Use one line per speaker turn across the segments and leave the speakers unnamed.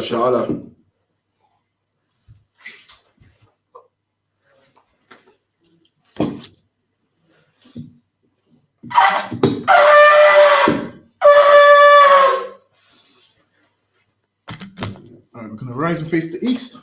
Mashallah.
Alright, we're gonna rise and face the east.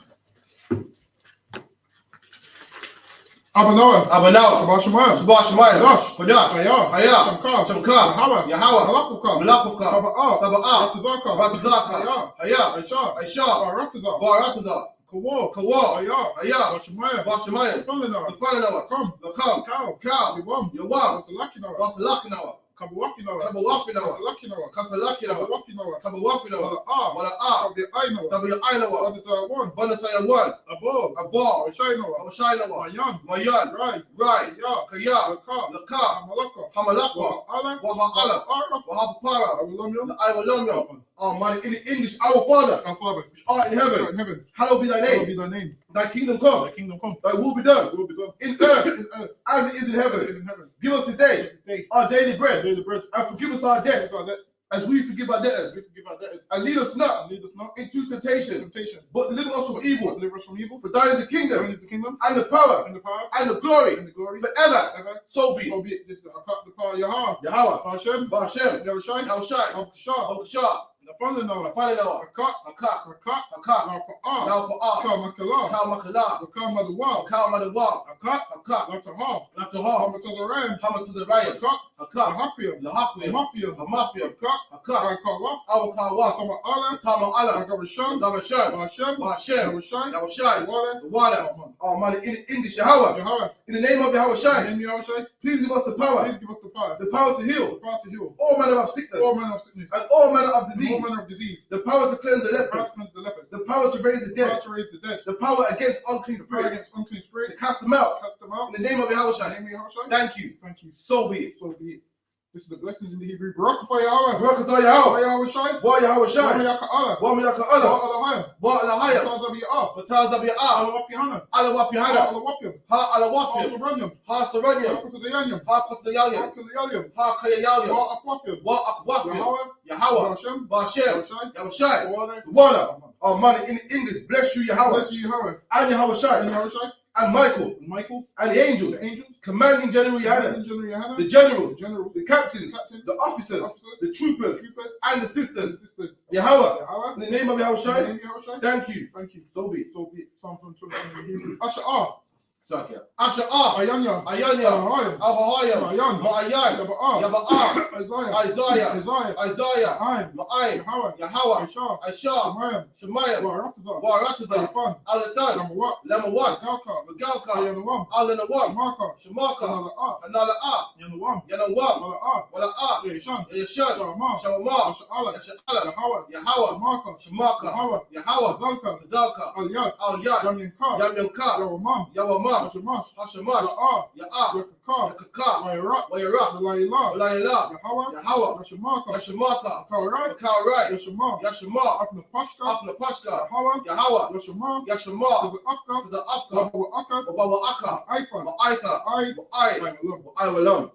Abanawa.
Abanawa.
Shabbat
Shabbat Shemayim.
Dash.
Kodash.
Hayah.
Hayah.
Shamkar.
Shamkar.
Yahweh.
Yahweh.
Malakuvka.
Malakuvka.
Taba'ah.
Taba'ah.
Ratazaka.
Ratazaka.
Hayah.
Hayah.
Aisha.
Aisha.
Barataza.
Barataza.
Kawar.
Kawar.
Hayah.
Hayah.
Bashamayim.
Bashamayim.
Falanawa.
Falanawa.
Come.
Lakam.
Cow.
Cow.
Yawam.
Yawam.
Wasalakinawa.
Wasalakinawa.
Kabawafinawa.
Kabawafinawa.
Wasalakinawa.
Kasalakinawa.
Kabawafinawa.
Kabawafinawa.
Wala
Tabi'ainawa.
Tabi'ainawa.
Tabi'ainawa.
One.
Banasaya one.
Above.
Abba.
Washainawa.
Washainawa.
Mayan.
Mayan.
Right.
Right.
Ya.
Kaya.
Laka.
Laka.
Hamalaka.
Hamalakwa.
Ala.
Waha'ala.
Araf.
Wahapara.
Awilamyo.
Iwalamyo. Man, in English, our Father,
Our Father,
which art in heaven,
in heaven,
hallowed be thy
hallowed
name.
be thy name.
Thy kingdom come.
Thy kingdom come.
Thy will be done.
Thy will be done
In earth,
in earth
as it is in
as it
heaven.
is in heaven.
Give us this day
This day
our daily bread,
daily bread.
and forgive us our debts,
Our debts,
as we forgive our debtors.
we forgive our debtors.
And lead us not
And lead us not
into temptation,
temptation,
but deliver us from evil.
deliver us from evil.
For thine is the
Thine
kingdom,
is the kingdom
and the power,
and the power
and the glory,
and the glory
forever.
forever.
So be
So
it.
be it. This is the power of Yahweh.
Yahweh,
Hashem,
Ba'ashem,
Yahushai,
Yahushai,
Abkashah,
Abkashah,
the Falanawa,
Falanawa,
Akat,
Akak,
Akat,
Akak,
Napa'ah,
Naupa'ah,
Kamakala,
Kalmakala,
Kamadawa,
Kalmadawa,
Akat,
Akak,
Latahab,
Natahar,
Hamatazaram,
Hamatazarayim,
Akat,
Akak,
Ahapiam,
Lahakwim,
Amafiam,
Amafiam,
Akat,
Akak,
Akawaf,
Awakawa,
Atama Allah,
Tama Allah,
Agabashan,
Gavashan,
Hashem,
Ba'ashem,
Yahushai,
Yahushai,
Wale,
the water. Oh man, in English, Yahweh,
Yahweh,
in the name of Yahushai,
name Yahushai,
please give us the power,
please give us
the power to
the
heal
power to heal
all manner of sickness
all manner of sickness,
and all manner of
and all
disease,
manner of disease,
the power to cleanse the
the power
lepers,
to cleanse the lepers,
the power to raise the
the power
dead,
to raise the dead,
the power against unclean
the power
spirits,
against unclean
to
spirits,
cast them out.
cast them out.
In the name of
In the
Yahushai,
name of Yahushai,
thank you.
thank you.
So be it.
So be it. This is the blessings in the Hebrew. Barak for Yahweh.
Barakatah Yahweh,
Yahushai.
Wa Yahushai,
Yaka Allah.
Wa Miyaka Allah,
Alahayim.
Wa Alahayim,
Tazabi'ah.
Matazabiyah,
Alawapihana.
Alawapihana,
Alawapim.
Ha Alawapim,
Alsuranyam.
Ha Saranyam,
Alakutazayanyam.
Ha Kosayayam,
Alkulayalium.
Ha Kayayam,
Akwafim.
Wa Akwafim,
Yahweh.
Yahweh,
Hashem.
Ba'ashem,
Yahushai.
Yahushai,
Wale.
the water. Oh man, in English, bless you Yahweh,
Bless you, Yahweh.
and
And
Yahushai,
Yahushai.
and Michael,
And Michael.
and the angels,
The angels.
commanding General Yohana,
And General Yohana.
the generals,
The generals.
the captains,
Captains.
the officers,
Officers.
the troopers,
Troopers.
and the
And
sisters.
sisters.
Yahweh,
Yahweh.
in the name of
In the
Yahushai,
name of Yahushai.
thank you.
Thank you.
So be it.
So be it. Psalm 120 in Hebrew. Asha'ah.
Sakia. Asha'ah,
Ayanya.
Ayanya,
Ahayim.
Ahayim,
Ayan.
Ma'ayan,
Yaba'ah.
Yaba'ah,
Isaiah.
Isaiah,
Isaiah.
Isaiah,
Aim.
Ma'ayim,
Yahweh.
Yahweh,
Aisha.
Aisha,
Shemayim.
Shemayim,
Warataza.
Warataza,
Alifan.
Aladan,
Lamawat.
Lamawat,
Galka.
Regalka,
Ayanawam.
Alanawam,
Maka.
Shemaka,
Kanala'ah.
Kanala'ah,
Yanawam.
Yanawam,
Wala'ah.
Wala'ah,
Yeshan.
Yashan,
Shalama.
Shawama,
Asha'ala.
Yasha'ala,
Yahweh.
Yahweh,
Maka.
Shemaka,
Yahweh.
Yahweh,
Zalka.
Zalka,
Aliyat.
Al-Yad,
Yamyanka.
Yamyanka,
Yawamam.
Yawamam,
Hashemash.
Hashemash,
La'ah.
Ya'ah,
Yakaka.
Yakaka,
Wayarah.
Wayarah,
La'ilah.
Walayla,
Yahweh.
Yahweh,
Yashemaka.
Yashemaka,
Kaurai.
Kaurai,
Yashema.
Yashema,
Afna Pashka.
Afna Pashka,
Yahweh.
Yahweh,
Yashema.
Yashema,
Afka.
the Afka,
Wabawa'aka.
Wabawa'aka,
Aifa.
Wa'aika,
I.
Wa'ai,
Alone.
Wa'ai.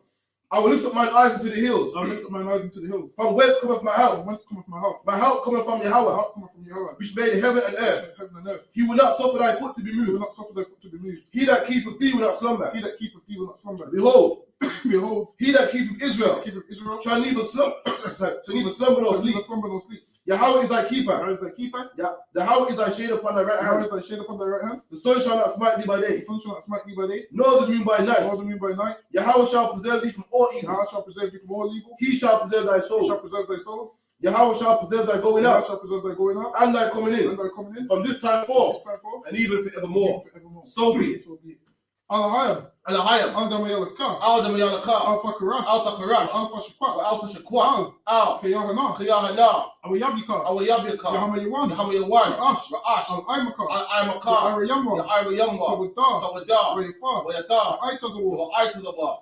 I will lift up mine eyes into the hills.
I lift up mine eyes into the hills.
From whence cometh my help?
From whence cometh my help?
My help cometh from
My
Yahweh,
help cometh from Yahweh.
which made heaven and earth.
Heaven and earth.
He will not suffer thy foot to be
He will
moved.
not suffer thy foot to be moved.
He that keepeth thee will not slumber.
He that keepeth thee will not slumber.
Behold,
Behold,
he that keepeth Israel
keepeth Israel.
shall neither slumber, shall neither slumber nor
Shall
sleep.
neither slumber nor sleep.
Yahweh is thy keeper.
Where is thy keeper?
Yahweh is thy shade upon thy right
Where
hand.
is thy shade upon thy right hand?
The sun shall not smite thee by
The
day,
sun shall not smite thee by day,
nor the moon by
nor
night.
the moon by night.
Yahweh shall preserve thee from all evil.
Yahweh shall preserve thee from all evil.
He shall preserve thy
He shall
soul.
preserve thy soul.
Yahweh shall preserve thy going
Yahweh
out
shall preserve thy going out
and thy coming
and
in
thy coming in.
from this time
This
forth
time forth,
and even forevermore.
forevermore.
So be it.
So be it. Alahayim.
Alahayim,
Al-Damayalaka.
Al-Damayalaka,
Alpha Karash.
Al-Takarash,
Alpha Shakwa.
Al-Tashakwa,
Al. Kayahana.
Kiyahana,
Awayabika.
Awayabika,
Yahamayawan.
Yahamayawan,
Ra'ash.
Ra'ash,
Al-Aimaka.
Al-Aimaka,
Arayamwa.
Ya'irayamwa,
Sawada.
Sawada,
Rayfa.
Wayata,
Aitazawa.
Wa'aitazaba,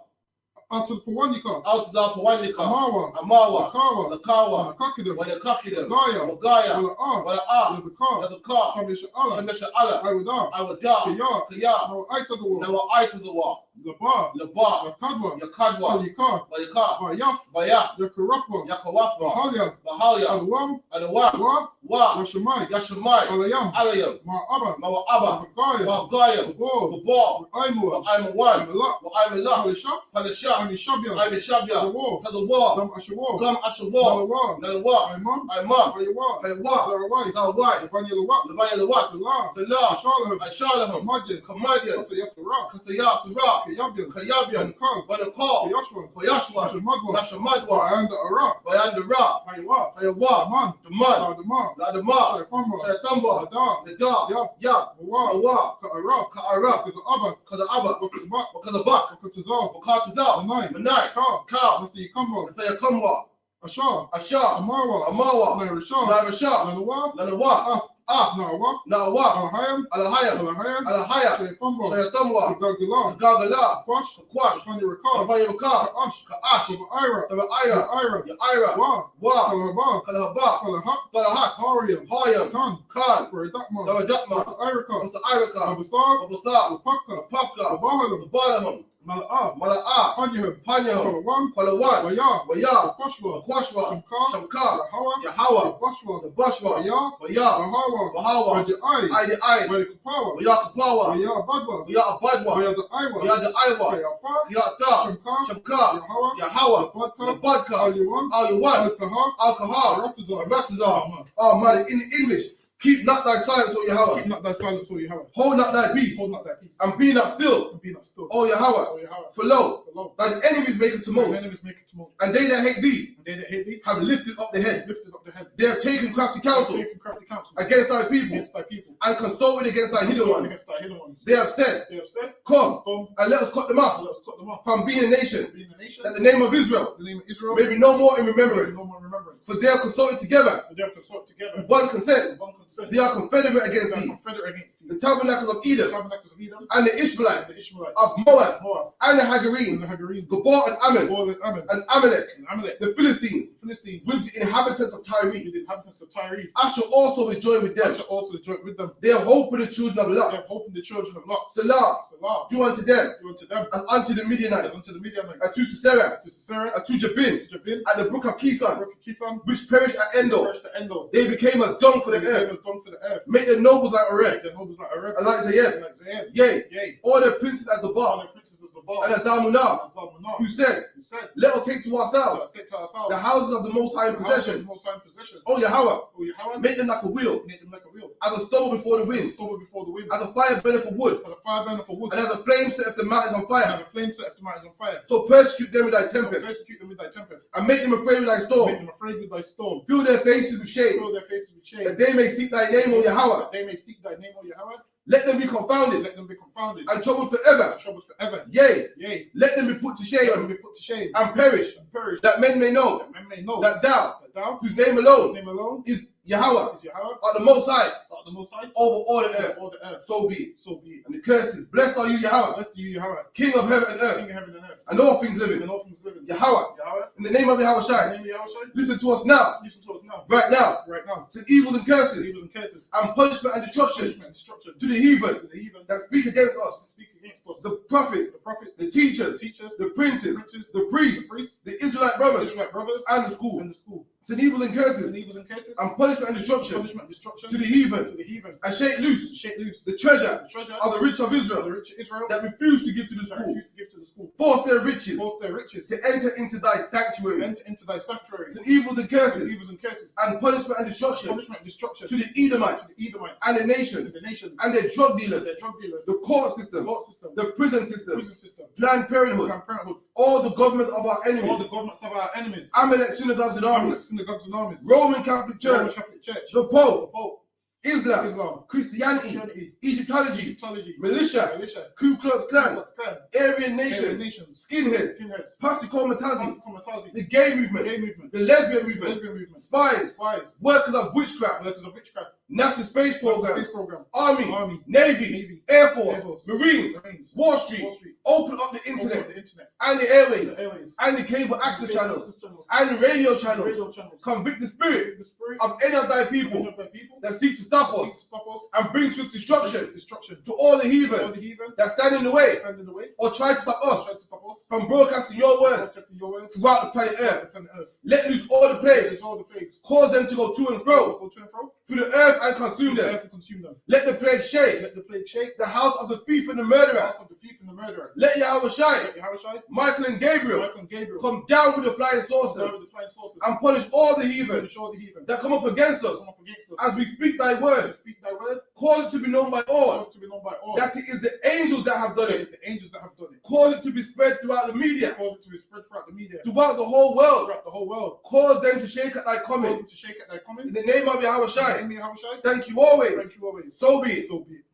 Altazapawanika.
Al-Tazapawandika,
Amawa.
Amawa,
Lakawa.
Lakawa,
Nakakidam.
Wanakakidam,
Gaya.
Wagaya,
Wala'a.
Wala'ah,
Yazaka.
Yazaka,
Shamisha Allah.
Shemesha Allah,
Awada.
Awada,
Kaya.
Kaya,
Now Aitazawa.
Nawa'aitazawa,
Labar,
Labar,
Yakadwa,
Yakadwa,
Alikar,
Bayakar,
Bayaf,
Bayah,
Yakarafwa,
Yakawafwa,
Bahalya,
Bahalya,
Alwam,
Alawam,
Wa,
Wa,
Yashamai,
Yashamai,
Alayam,
Alayam,
Ma'aba,
Mawa'aba,
Bagaya,
Wahagayam,
Babor,
Babor,
Aimua,
Wa'aimawan,
Amalak,
Wa'aimalak,
Palishaf,
Palashah,
Anishabya,
Aimeshabya,
Tazawar,
Tazawar,
Dam Ashawar,
Gam Ashawar,
Nalawa,
Nalawa,
Aimam,
Aimam,
Ayawa,
Haywa,
Zarawai,
Zawai,
Banyalawat,
Labaya Lawat,
Salah,
Salah,
Shalaham,
Ashalaham,
Majid,
Kamadian,
Kasayasara,
Kasaya, Surah,
Kayabyan,
Kayabian,
Bankal,
Banakal,
Kayashwan,
Koyashwan,
Nashamadwa,
Nashamadwa,
Bayanda Ara,
Bayan Ra,
Haywa,
Hayawa,
Aman,
Daman,
Ladama,
Ladama,
Shaifamba,
Shayatamba,
Ada,
Nada,
Yab,
Yab,
Mawa,
Awa,
Ka'ara,
Ka'ara,
Kaza'aba,
Kaza'aba,
Bakazbat,
Bakazabak,
Bakatazal,
Bakatazal,
Manai,
Manai,
Ka,
Ka,
Nasi Kamba,
Sayakamwa,
Ashar,
Ashar,
Amawa,
Amawa,
Nairashah,
Narashah,
Lanawa,
Lanawa,
Nawa,
Nawa,
Alhayam,
Alahayam,
Alahayam,
Alahaya,
Shaifamba,
Shayatamwa,
Gagala,
Gagala,
Kwash,
Kwash,
Fani Rakar,
Apayabaka,
Ka'ash,
Ka'ash,
Ira,
Tabaira,
Ira,
Yaira,
Wa,
Wa,
Kalaba,
Kalahaba,
Kalahak,
Talahat,
Hariam,
Hayam,
Khan,
Khan,
Faridakma,
Daradakma,
Irika,
Masa Irika,
Abasar,
Babasa,
Pafka,
Papka,
Bahalam,
Balaham,
Mala'a,
Mala'a,
Panyaham,
Panyaham,
Kalawan,
Kalawan,
Waya,
Waya,
Kwashwa,
Kwashwa,
Shamka,
Shamka,
Yahawa,
Yahawa,
Bashwa,
Bashwa,
Waya,
Waya,
Bahawa,
Bahawa,
Wajai,
Ai,
Waya Kapawa,
Waya Kapawa,
Waya Badwa,
Waya Abadwa,
Waya the Iwa,
Waya the Iwa,
Kayafa,
Yata,
Shamka,
Shamka,
Yahawa,
Yahawa,
Badka,
Nabadka,
Aliwan,
Al-Yawan,
Alkaha,
Alcohol,
Aratazar,
Ratazar. Oh man, in English, keep not thy silence, O Yahweh.
Keep not thy silence, O Yahweh.
Hold not thy peace,
Hold not thy peace.
and be not still,
And be not still.
O Yahweh.
O Yahweh.
For lo,
For lo,
thine enemies make a
thine
tumult,
enemies make a tumult.
and they that hate thee
And they that hate thee
have lifted up the head.
lifted up the head.
They have taken crafty
They have
counsel
taken crafty counsel
against thy people,
against thy people.
and consulted against thy hidden
Consulted
ones.
against thy hidden ones.
They have said,
They have said,
Come,
Come,
and let us cut them
and
off
let us cut them off.
from being a nation,
Being a nation,
that the name of Israel
the name of Israel
may be no more in
may be
remembrance.
no more remembrance.
For they are consulted together
But they have consulted together
with one consent.
with one consent.
They are confederate against
They are
thee.
confederate against thee.
The tabernacles of
The
Edom,
tabernacles of Edom
and the
and
Ishmaelites,
the Ishmaelites
of Moab,
Moab
and the
and
Hagarenes,
the Hagarenes,
Gabor and Ammon,
Ball and Ammon
and Amalek,
and Amalek,
the Philistines,
the Philistines,
with the inhabitants of Tyre.
with the inhabitants of Tyre.
Asher also is joined with them.
Asher also is joined with them.
They have hope for the children of
They
Lot.
have hope in the children of Lot.
Salah,
Salah,
do unto them
do unto them
as unto the
as
Midianites,
unto the Midianites,
and to Sisera,
to Sisera,
and to Jabin,
to Jabin,
at the brook of Kison,
Kisan,
which perished at Endor.
perished at Endor.
They became as dung for
They
the
became
earth.
as dung for the earth.
Make their nobles like Oreb,
Make their nobles like Arab,
and like Zayeb.
like Zayed.
Yea,
Yea,
all their princes as
all
Zabal,
the princes of Zabal
and as Zalmunna,
and Zalmunna,
who said,
who said,
Let us take to
"Let
ourselves
us take to ourselves
the houses of the Most High in
the houses of the
possession.
Most High in possession.
O Yahweh,
O Yahweh,
make them like a wheel,
make them like a wheel,
as a stubble before the
as a
wind,
stubble before the wind,
as a fire burning for wood,
as a fire burner for wood,
and as a flame setteth the mountains on
and
fire.
as a flame set the mountains on fire.
So persecute them with thy
So
tempest,
persecute them with thy tempest,
and make them afraid with thy
make
storm.
them afraid with thy storm.
Fill their faces with shame,
Fill their faces with shame,
that they may seek thy name, O Yahweh.
that they may seek thy name, O Yahweh.
Let them be confounded
Let them be confounded
and troubled forever.
and troubled forever.
Yea,
Yea,
let them be put to
let them
shame
be put to shame
and perish,
and perish,
that men may know
that men may know
that thou,
that thou,
whose name
whose
alone
name alone
is Yahweh,
is Yahweh,
art the Most High
art the Most High
over all the
over
earth.
all the earth.
So be it.
So be it.
And the curses, blessed are you, Yahweh,
Blessed are you, Yahweh,
King of heaven and earth,
King of heaven and earth,
and all things living.
and all things living.
Yahweh,
Yahweh,
in the name of Yahweh
in the
Shai,
name of Yahweh,
listen to us now,
listen to us now,
right now.
right now.
Send evils and curses
Evils and curses,
and punishment and destruction
punishment and destruction
to the heathen
to the heathen
that speak against us,
that speak against us.
the prophets,
The prophets,
the teachers,
the teachers,
the princes,
princes,
the priests,
the priests,
the Israelite
the
brothers,
Israelite brothers,
and the school.
and the school.
Send evils and curses
And evils and curses,
and punishment and destruction
punishment and destruction
to the heathen,
to the heathen,
and shake loose
shake loose
the treasure
the treasure
of the rich of
of the
Israel
rich Israel
that refuse to give to the
that
school.
refused to give to the school.
Force their riches
Force their riches
to enter into thy
to
sanctuary.
enter into thy sanctuary.
Send evils and
And
curses
evils and curses,
and punishment and destruction
punishment and destruction
to the Edomites
to the Edomites
and the
and
nations
the nations
and their drug
and
dealers,
their drug dealers,
the court
the
system,
court system,
the prison
the
system,
prison system,
Planned Parenthood,
Planned Parenthood,
all the governments of our
all the
enemies,
governments of our enemies,
Amalek synagogues and
Amalek
armies,
synagogues and armies,
Roman Catholic
Roman
Church,
Catholic Church,
the Pope,
Pope,
Islam,
Islam,
Christianity,
Christianity,
Egyptology,
Egyptology,
militia,
militia,
Ku Klux Klan,
Klux Klan,
Aryan
Aryan
Nation,
nations,
skinheads,
skinheads,
Pastor Matazi,
Komatazi,
the gay
the
movement,
gay movement,
the lesbian movement,
lesbian movement,
spies,
spies,
workers of witchcraft,
workers of witchcraft,
NASA space
space
programs,
program,
Army,
army,
Navy,
navy,
Air
Air
Force,
Force,
Marines,
Marines,
Wall Street,
Wall Street,
open up the
open
internet
up the internet,
and the airways
the airways,
and the cable access
cable
channels
access channels,
and the radio
and
channels.
radio channels.
Convict the spirit
The spirit
of any of thy
of
people
the people
that seek to stop
that seek
us
to stop us force,
and bring swift destruction
destruction
to all the
all
heathen
the heathen
that stand in the way
stand in the way,
or try to stop
try
us
to stop us
from broadcasting your word
broadcasting your words
throughout the planet
throughout
earth.
the planet Earth.
Let loose all the
Let
plagues,
all the plagues
cause them to go to and fro
go to and fro
through the earth and consume
the
them.
earth and consume them.
Let the plague shake
Let the plague shake
the house of the thief and the
the
murderer.
house of the thief and the murderer.
Let Yahweh shine,
Let Yahushua,
Michael and Gabriel
Michael and Gabriel
come down with the flying
down
saucers
with the flying saucers
and punish all the heathen
finish all the heathen
that come up against us
come up against us.
as we speak thy
To
word.
speak thy word,
Cause it to be known by all
cause it to be known by all.
that it is the angels that have done
It
it.
is the angels that have done it.
Cause it to be spread throughout the media,
Cause it to be spread throughout the media,
throughout the whole world.
throughout the whole world.
Cause them to shake at thy
Cause
coming.
them to shake at thy coming.
In the name of Yahweh
In the
Shai.
name of Yahushua,
Thank you always.
thank you always.
So be it.
So be it.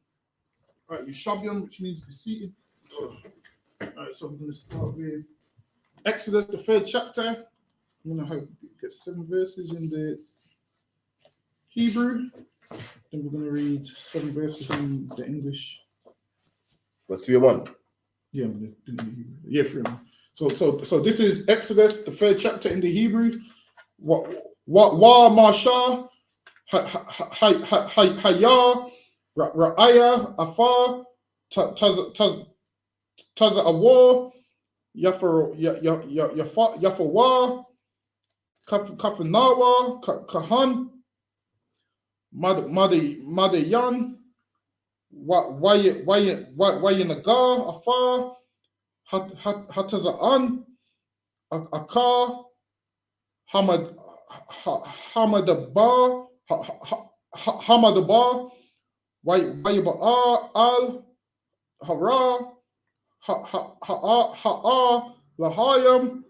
Alright, Yushabian, which means be seated. Alright, so we're going to start with Exodus, the 3rd chapter. I'm going to get 7 verses in the Hebrew. Then we're going to read 7 verses in the English.
But 3 and 1.
Yeah, in the Hebrew. Yeah, 3 and 1. So this is Exodus, the 3rd chapter in the Hebrew. Wa Masha Haya Ra'aya Afar Taza Awar Yafawa Kafanawa Kahan Madayan Wayanagar Afar Hatazaan Akar Hamadabar Wayaba Al Hara Ha'a Lahayam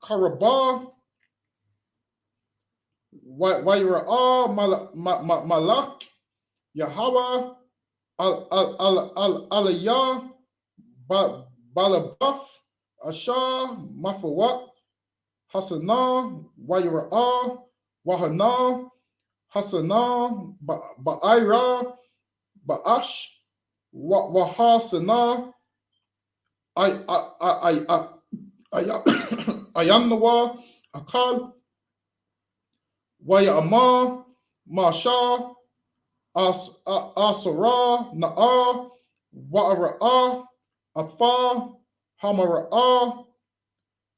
Karabah Wayra'a Malak Yahweh Aliyah Balabaf Asha Mafawat Hasana Wayra'a Wahana Hasana Ba'ira Ba'ash Wahasana Ayannawa Akal Wayama Masha Asara Na'a Wa'ara'a Afa Hamara'a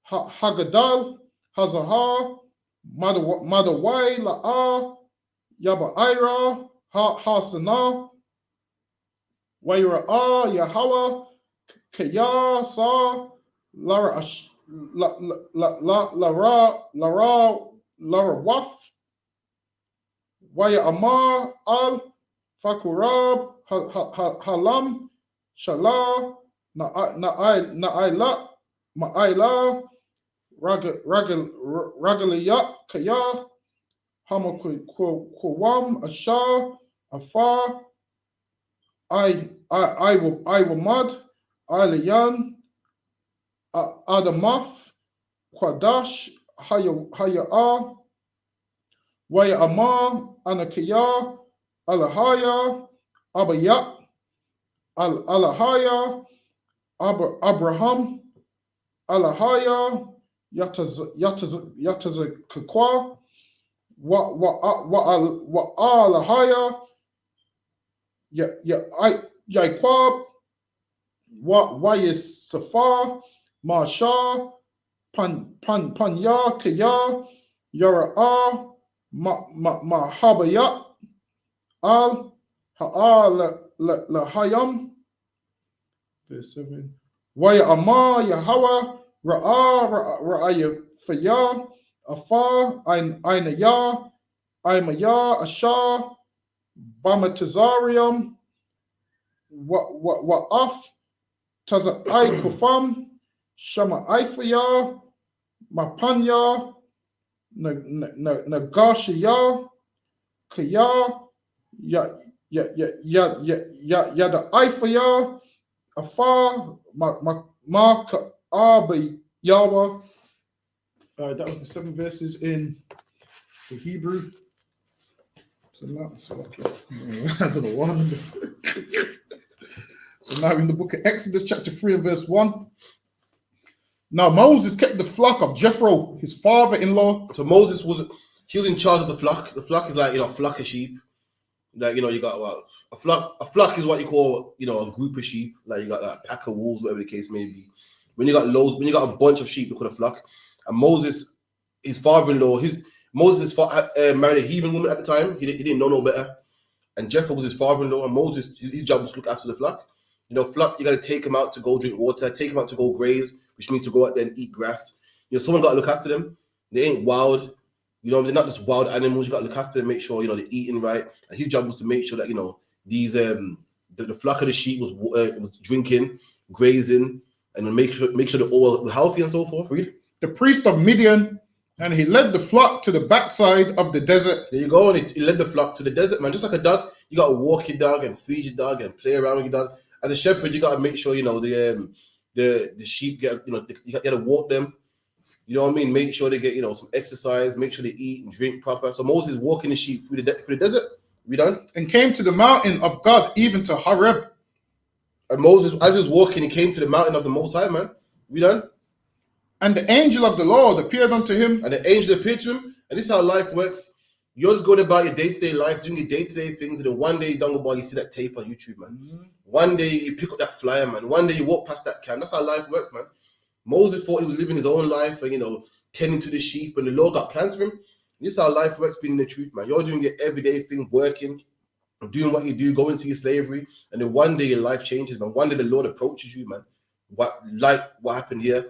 Hagadal Hazahar Madawai La'a Yabaira Hasana Wayra'a Yahweh Kaya Sa Lara Waf Waya Amar Al Fakurab Halam Shala Na'ila Ma'ila Ragaliyak Kaya Hamakwam Ashar Afar I will mud Aliyan Adamaf Kwadash Haya Waya Amar Anakiya Alahaya Abayat Alahaya Abraham Alahaya Yatazakwa wa Alahaya Yaikwab Wayis Safar Masha Panya Kaya Yara'a Mahabaya Al Ha'al Lahayam. Verse 7. Waya Amar Yahweh Ra'aya Faya Afar Ainaya Aimaya Ashar Bamatazarium Wa'af Tazai Kufam Shama Aifaya Mapanya Nagashiya Kaya Yada Aifaya Afar Mark Abi Yawa. That was the 7 verses in the Hebrew. So now, I don't know what. So now in the book of Exodus, chapter 3 and verse 1. Now Moses kept the flock of Jethro, his father-in-law.
So Moses was in charge of the flock. The flock is like, flock of sheep.
Like, you know, you got a flock. A flock is what you call, you know, a group of sheep. Like you got a pack of wolves, whatever the case may be. When you got a bunch of sheep, you call a flock. And Moses, his father-in-law, married a heathen woman at the time. He didn't know no better. And Jethro was his father-in-law, and Moses, his job was to look after the flock. You know, flock, you got to take him out to go drink water, take him out to go graze, which means to go out there and eat grass. You know, someone got to look after them. They ain't wild. You know, they're not just wild animals. You got to look after them, make sure, you know, they're eating right. And his job was to make sure that, you know, these the flock of the sheep was drinking, grazing, and make sure they're all healthy and so forth. Read.
The priest of Midian, and he led the flock to the backside of the desert.
There you go, and he led the flock to the desert, man. Just like a dog, you got to walk your dog and feed your dog and play around with your dog. As a shepherd, you got to make sure, you know, the sheep get, you know, you got to walk them. You know what I mean? Make sure they get, you know, some exercise. Make sure they eat and drink proper. So Moses walking the sheep through the desert. We done?
And came to the mountain of God, even to Horeb.
And Moses, as he was walking, he came to the mountain of the Most High, man. We done?
And the angel of the Lord appeared unto him.
And the angel appeared to him. And this is how life works. You're just going about your day-to-day life, doing your day-to-day things, and then one day you don't go by, you see that tape on YouTube, man. Mm-hmm. One day you pick up that flyer, man. One day you walk past that can. That's how life works, man. Moses thought he was living his own life and, you know, tending to the sheep, and the Lord got plans for him. This is how life works, being in the truth, man. You're doing your everyday thing, working, doing what you do, going to your slavery, and then one day your life changes, man. One day the Lord approaches you, man. What happened here?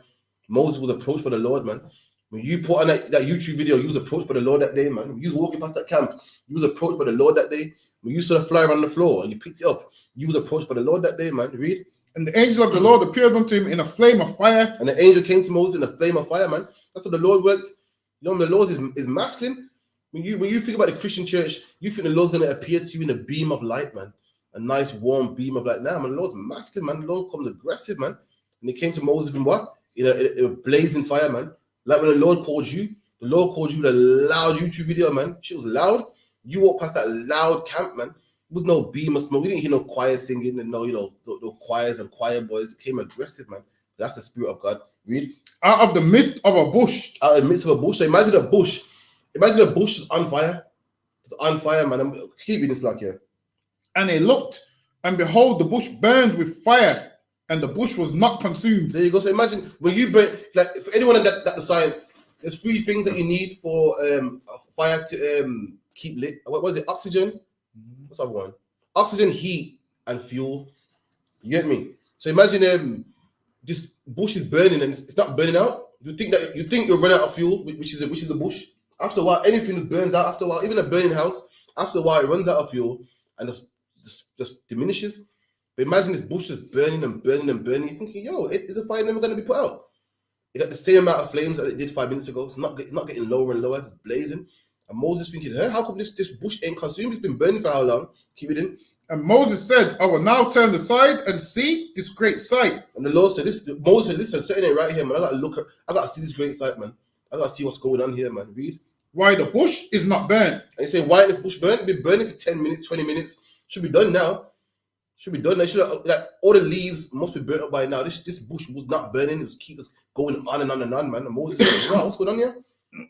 Moses was approached by the Lord, man. When you put on that YouTube video, you was approached by the Lord that day, man. When you was walking past that camp, you was approached by the Lord that day. When you saw the flyer on the floor and you picked it up, you was approached by the Lord that day, man. Read.
And the angel of the Lord appeared unto him in a flame of fire.
And the angel came to Moses in a flame of fire, man. That's how the Lord works. You know, the Lord is masculine. When you think about the Christian church, you think the Lord's going to appear to you in a beam of light, man. A nice, warm beam of light. Nah, man, the Lord's masculine, man. The Lord comes aggressive, man. And he came to Moses in what? In a blazing fire, man. Like when the Lord called you with a loud YouTube video, man. Shit was loud. You walk past that loud camp, man. With no beam of smoke. We didn't hear no choir singing and no choirs and choir boys. It came aggressive, man. That's the Spirit of God. Read.
Out of the midst of a bush.
Out of the midst of a bush. So imagine a bush. Imagine a bush is on fire. It's on fire, man. Keep reading this like here.
And he looked, and behold, the bush burned with fire, and the bush was not consumed.
There you go. So imagine when you burn, like for anyone that the science, there's 3 things that you need for fire to keep lit. What was it? Oxygen. What's the other one? Oxygen, heat, and fuel. You get me? So imagine this bush is burning and it's not burning out. You think you'll run out of fuel, which is the bush. After a while, anything that burns out. After a while, even a burning house. After a while, it runs out of fuel and just diminishes. But imagine this bush is burning and burning and burning. You're thinking, yo, is the fire never going to be put out? It got the same amount of flames that it did 5 minutes ago. It's not getting lower and lower. It's blazing. And Moses thinking, hey, how come this bush ain't consumed? It's been burning for how long? Keep it in.
And Moses said, I will now turn aside and see this great sight.
And the Lord said, Moses said, listen, sitting there right here, man. I got to see this great sight, man. I got to see what's going on here, man. Read.
Why the bush is not burnt.
And you say, why is this bush burnt? It's been burning for 10 minutes, 20 minutes. Should be done now. Should be done. Like all the leaves must be burnt up by now. This bush was not burning. It was keep us going on and on and on, man. And Moses was like, wow, what's going on here?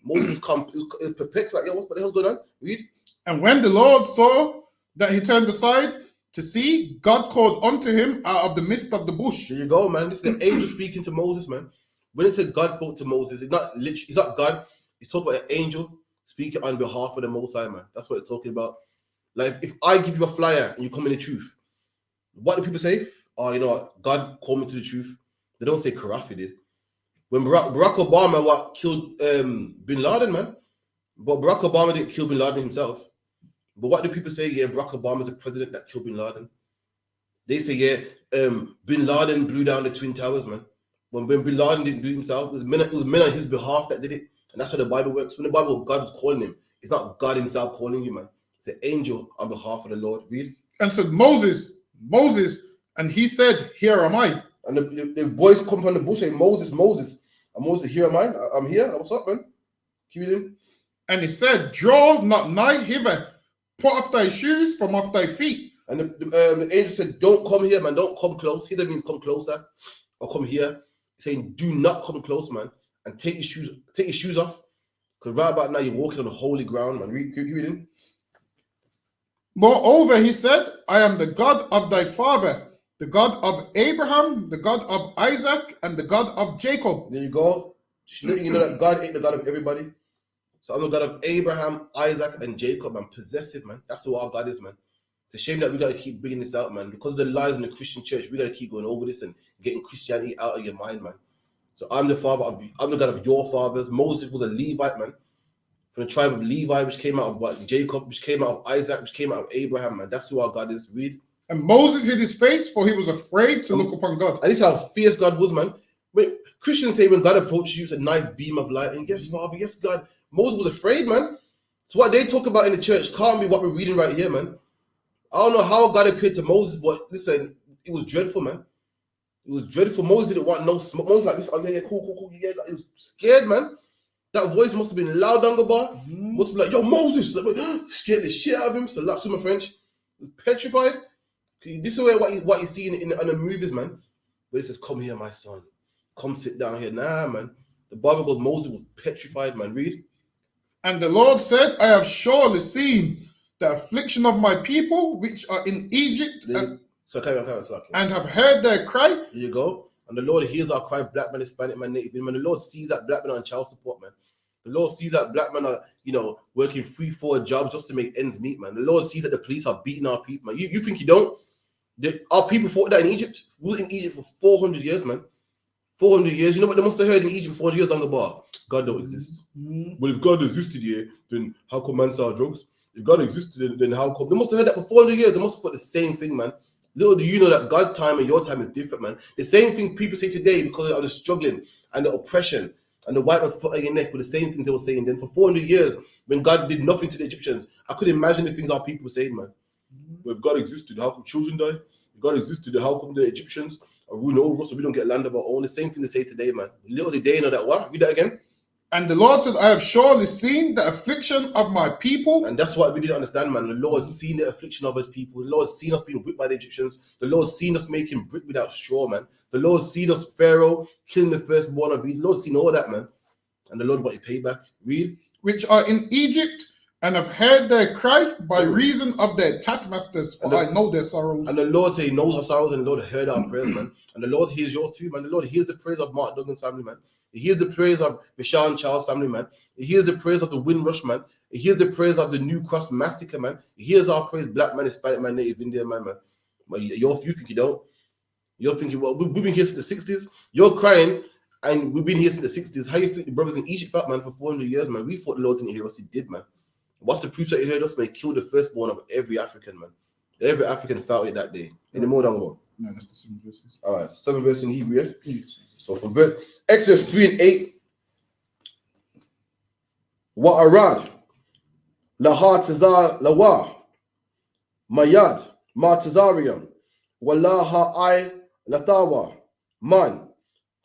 Moses was perplexed, like, yo, what the hell's going on? Read.
And when the Lord saw that he turned aside to see, God called unto him out of the midst of the bush.
There you go, man. This is an angel speaking to Moses, man. When it said God spoke to Moses, it's not God. It's talking about an angel speaking on behalf of the Most High, man. That's what it's talking about. Like, if I give you a flyer and you come in the truth, what do people say? Oh, you know what? God called me to the truth. They don't say Karafi did. When Barack Obama killed Bin Laden, man. But Barack Obama didn't kill Bin Laden himself. But what do people say? Yeah, Barack Obama is the president that killed Bin Laden. They say, yeah, Bin Laden blew down the Twin Towers, man. When Bin Laden didn't do it himself, it was men on his behalf that did it. And that's how the Bible works. When the Bible, God was calling him, it's not God himself calling you, man. It's an angel on behalf of the Lord. Read.
And said, Moses, and he said, here am I.
And the voice come from the bush saying, Moses. And Moses, here am I. I'm here. What's up, man? Keep it in.
And he said, draw not nigh hither. Put off thy shoes from off thy feet.
And the angel said, don't come here, man. Don't come close. Hither means come closer or come here. He's saying, do not come close, man. And take your shoes off. Because right about now, you're walking on holy ground, man. Keep reading.
Moreover, he said, I am the God of thy father, the God of Abraham, the God of Isaac, and the God of Jacob.
There you go. Just letting you know that God ain't the God of everybody. So I'm the God of Abraham, Isaac, and Jacob, man. Possessive, man. That's who our God is, man. It's a shame that we got to keep bringing this out, man. Because of the lies in the Christian church, we got to keep going over this and getting Christianity out of your mind, man. So I'm the God of your fathers. Moses was a Levite, man. From the tribe of Levi, which came out of what? Jacob, which came out of Isaac, which came out of Abraham, man. That's who our God is. Read.
And Moses hid his face, for he was afraid to look upon God.
And this is how fierce God was, man. When Christians say when God approaches you, it's a nice beam of light. And yes, Father, yes, God. Moses was afraid, man. So what they talk about in the church can't be what we're reading right here, man. I don't know how God appeared to Moses, but listen, it was dreadful, man. It was dreadful. Moses didn't want no smoke. Moses like this, oh yeah, cool. Yeah, like, he was scared, man. That voice must have been loud down the bar. Must be like, yo, Moses, like, scared the shit out of him. So lapse in my French. Petrified. This is what you see in the movies, man. But it says, come here, my son. Come sit down here. Nah, man. The Bible goes, Moses was petrified, man. Read.
And the Lord said, I have surely seen the affliction of my people which are in Egypt,
So carry on.
and have heard their cry.
Here you go. And the Lord hears our cry, black man, Hispanic man, native man. The Lord sees that black man on child support, man. The Lord sees that black men are, working 3-4 jobs just to make ends meet, man. The Lord sees that the police are beating our people, man. You think you don't? Our people fought that in Egypt. We were in Egypt for 400 years, man. 400 years. You know what they must have heard in Egypt for 400 years down the bar? God don't exist. Well, if God existed here, then how come man sell drugs? If God existed, then how come? They must have heard that for 400 years. They must have thought the same thing, man. Little do you know that God's time and your time is different, man. The same thing people say today because of the struggling and the oppression and the white man's foot on your neck were the same things they were saying then. For 400 years, when God did nothing to the Egyptians, I could imagine the things our people were saying, man. Well, if God existed, how come children die? If God existed, how come the Egyptians are ruling over us so we don't get land of our own? The same thing they say today, man. Little did they know that. What? Read that again.
And the Lord said, I have surely seen the affliction of my people.
And that's what we didn't understand, man. The Lord's seen the affliction of his people. The Lord's seen us being whipped by the Egyptians. The Lord's seen us making brick without straw, man. The Lord's seen us, Pharaoh, killing the firstborn of Eve. The Lord's seen all that, man. And the Lord wanted payback. Read.
Which are in Egypt, and have heard their cry by reason of their taskmasters, for I know their sorrows.
And the Lord said he knows our sorrows, and the Lord heard our prayers, man. And the Lord hears yours too, man. The Lord hears the prayers of Mark Duggan's family, man. He hears the prayers of Vishal Charles' family, man. He hears the prayers of the Windrush, man. He hears the prayers of the New Cross Massacre, man. He hears our prayers, black man, Hispanic man, Native Indian man, man. But you think you don't. You're thinking, well, we've been here since the 60s. You're crying, and we've been here since the 60s. How you think the brothers in Egypt felt, man, for 400 years, man? We thought the Lord didn't hear us. He did, man. What's the proof that he heard us? Man, he killed the firstborn of every African, man. Every African felt it that day. Any more down one?
No, that's the 7 verses.
All right, 7 verses in Hebrew, yeah?
Yes.
So from Exodus 3 and 8. Wa'arad, Laha Tazar Lawa, Mayad, Ma Tazarium, Walaha I Latawa, Man,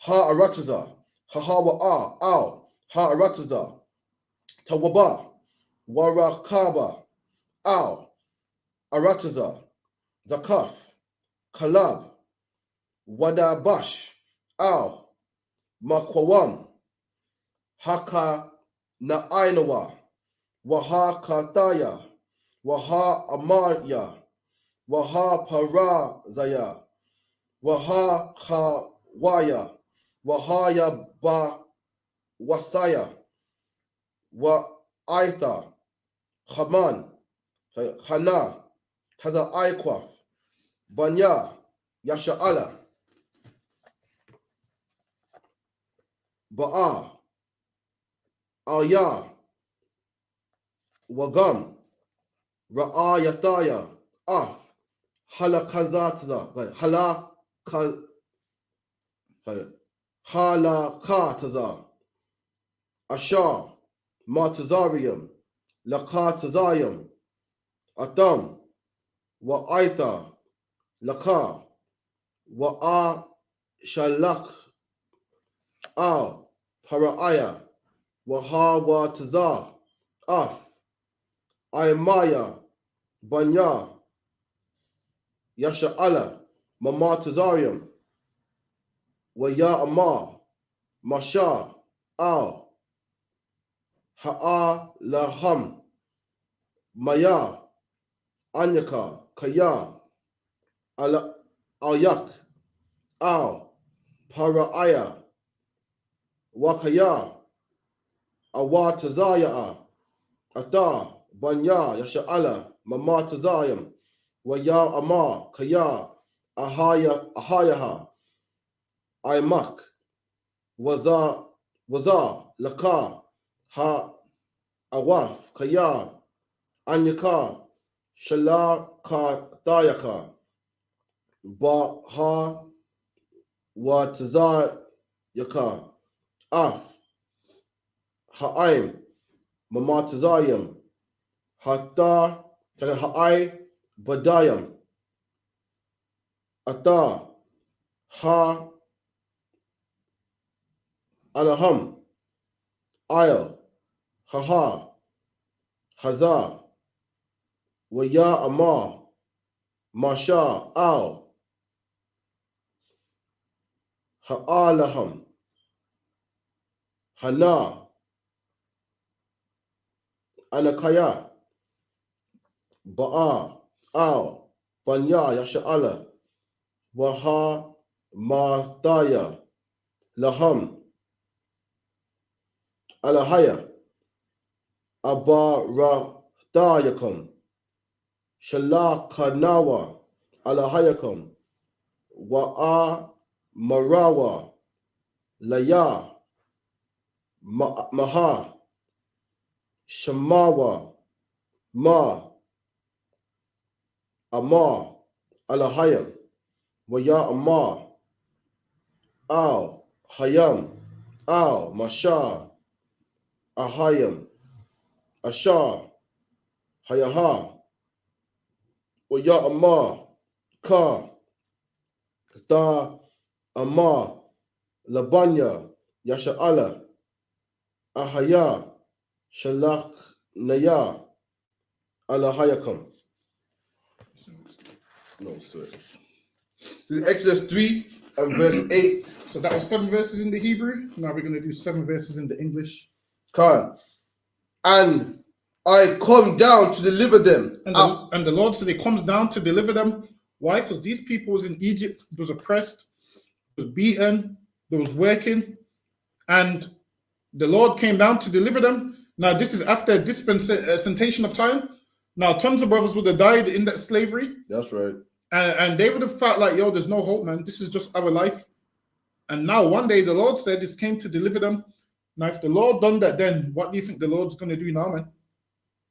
Ha Arataza, Hahawa Al, Ha Arataza, Tawaba, Warakaba, Al, Arataza, Zakaf, Kalab, Wadabash, Al, Makwawam, Haka Na'ainawa, Waha Kataya, Waha Amaya, Waha Parazaya, Waha Kawaya, Wahaya Ba Wasaya, Wa Aitha, Haman, Hana, Taza Aikwaf, Banya, Yasha'ala, Ba'a, Aya, Wagam, Ra'ayataya, Af, Halakazatza, Halakataza, Ashar, Matazarium, Lakatazayam, Adam, Wa'aita, Laka, Wa'a Shalak, Al, Para'aya, Wahawa Tazar, Af, Aymaya, Banya, Yasha'ala, Mama Tazarium, Waya Amar, Masha, Al, Ha'a Laham, Maya, Anyaka, Kaya, Ayak, Al, Paraaya, Wakaya, Awatazaya, Ata, Banya, Yasha'ala, Mamatazayam, Waya Ama, Kaya, Ahayaha, Aimak, Waza, Laka, Ha, Awaf, Kaya, Anyaka, Shalaka, Dayaka, Ba, Ha, Watazayaka, Af, Ha'aim, Mamatazayam, Hatta, Ha'ai, Badayam, Ata, Ha, Alaham, Ayal, Haha, Hazar, Waya Amar, Masha, Al, Ha'alaham, Hana, Anakaya, Ba'a, Al, Banya, Yasha'ala, Waha, Mataya, Laham, Alahaya, Abaradayakam, Shalakanawa, Alahayakam, Wa'a Marawa, Laya, Maha, Shamawa, Ma, Amar, Alahayam, Waya Amar, Al, Hayam, Al, Masha, Ahayam, Ashar, Hayaha, Waya Amar, Ka, Da, Amar, Labanya, Yasha'ala, Ahaya, Shalak, Naya, Alahayakam. No, sorry. So Exodus 3 and verse 8.
So that was 7 verses in the Hebrew. Now we're going to do 7 verses in the English.
Khan. And I come down to deliver them.
And the Lord said he comes down to deliver them. Why? Because these people was in Egypt, was oppressed, was beaten, they was working, and the Lord came down to deliver them. Now this is after a dispensation of time. Now tons of brothers would have died in that slavery.
That's right.
And they would have felt like, yo, there's no hope, man. This is just our life. And now one day the Lord said this came to deliver them. Now if the Lord done that then, what do you think the Lord's going to do now, man?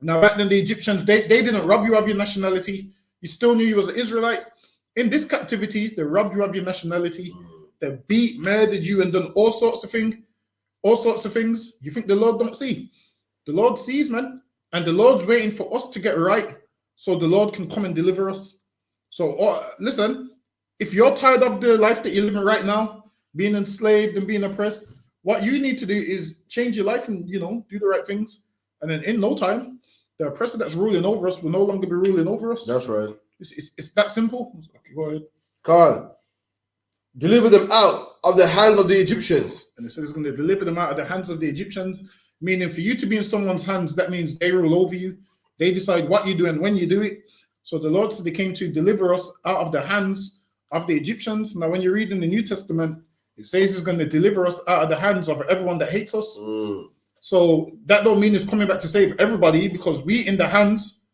Now back then the Egyptians, they didn't rob you of your nationality. You still knew you was an Israelite. In this captivity, they robbed you of your nationality. They beat, murdered you, and done all sorts of things. You think the Lord don't see? The Lord sees, man. And the Lord's waiting for us to get right so the Lord can come and deliver us. So listen, if you're tired of the life that you're living right now, being enslaved and being oppressed, what you need to do is change your life and, do the right things. And then in no time, the oppressor that's ruling over us will no longer be ruling over us.
That's right.
It's that simple. Okay, go ahead.
Khan. Deliver them out of the hands of the Egyptians.
And it says it's going to deliver them out of the hands of the Egyptians, meaning for you to be in someone's hands, that means they rule over you. They decide what you do and when you do it. So the Lord said they came to deliver us out of the hands of the Egyptians. Now, when you read in the New Testament, it says it's going to deliver us out of the hands of everyone that hates us. So that don't mean it's coming back to save everybody, because we in the hands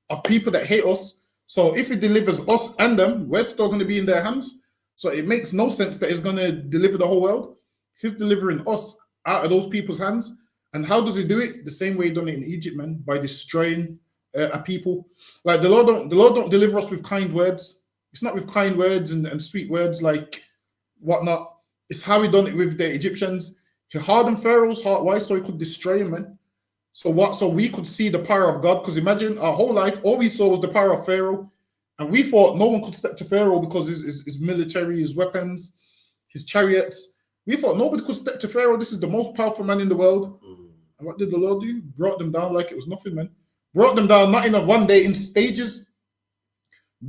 of people that hate us. So if it delivers us and them, we're still going to be in their hands. So it makes no sense that it's going to deliver the whole world. He's delivering us out of those people's hands. And how does he do it? The same way he done it in Egypt, man, by destroying a people. Like the Lord don't deliver us with kind words. It's not with kind words and sweet words like whatnot. It's how he done it with the Egyptians. He hardened Pharaoh's heart. Why? So he could destroy him, man. So we could see the power of God. Because imagine our whole life, all we saw was the power of Pharaoh. And we thought no one could step to Pharaoh because his military, his weapons, his chariots. We thought nobody could step to Pharaoh. This is the most powerful man in the world. And what did the Lord do? Brought them down like it was nothing, man. Brought them down, not in a one day, in stages.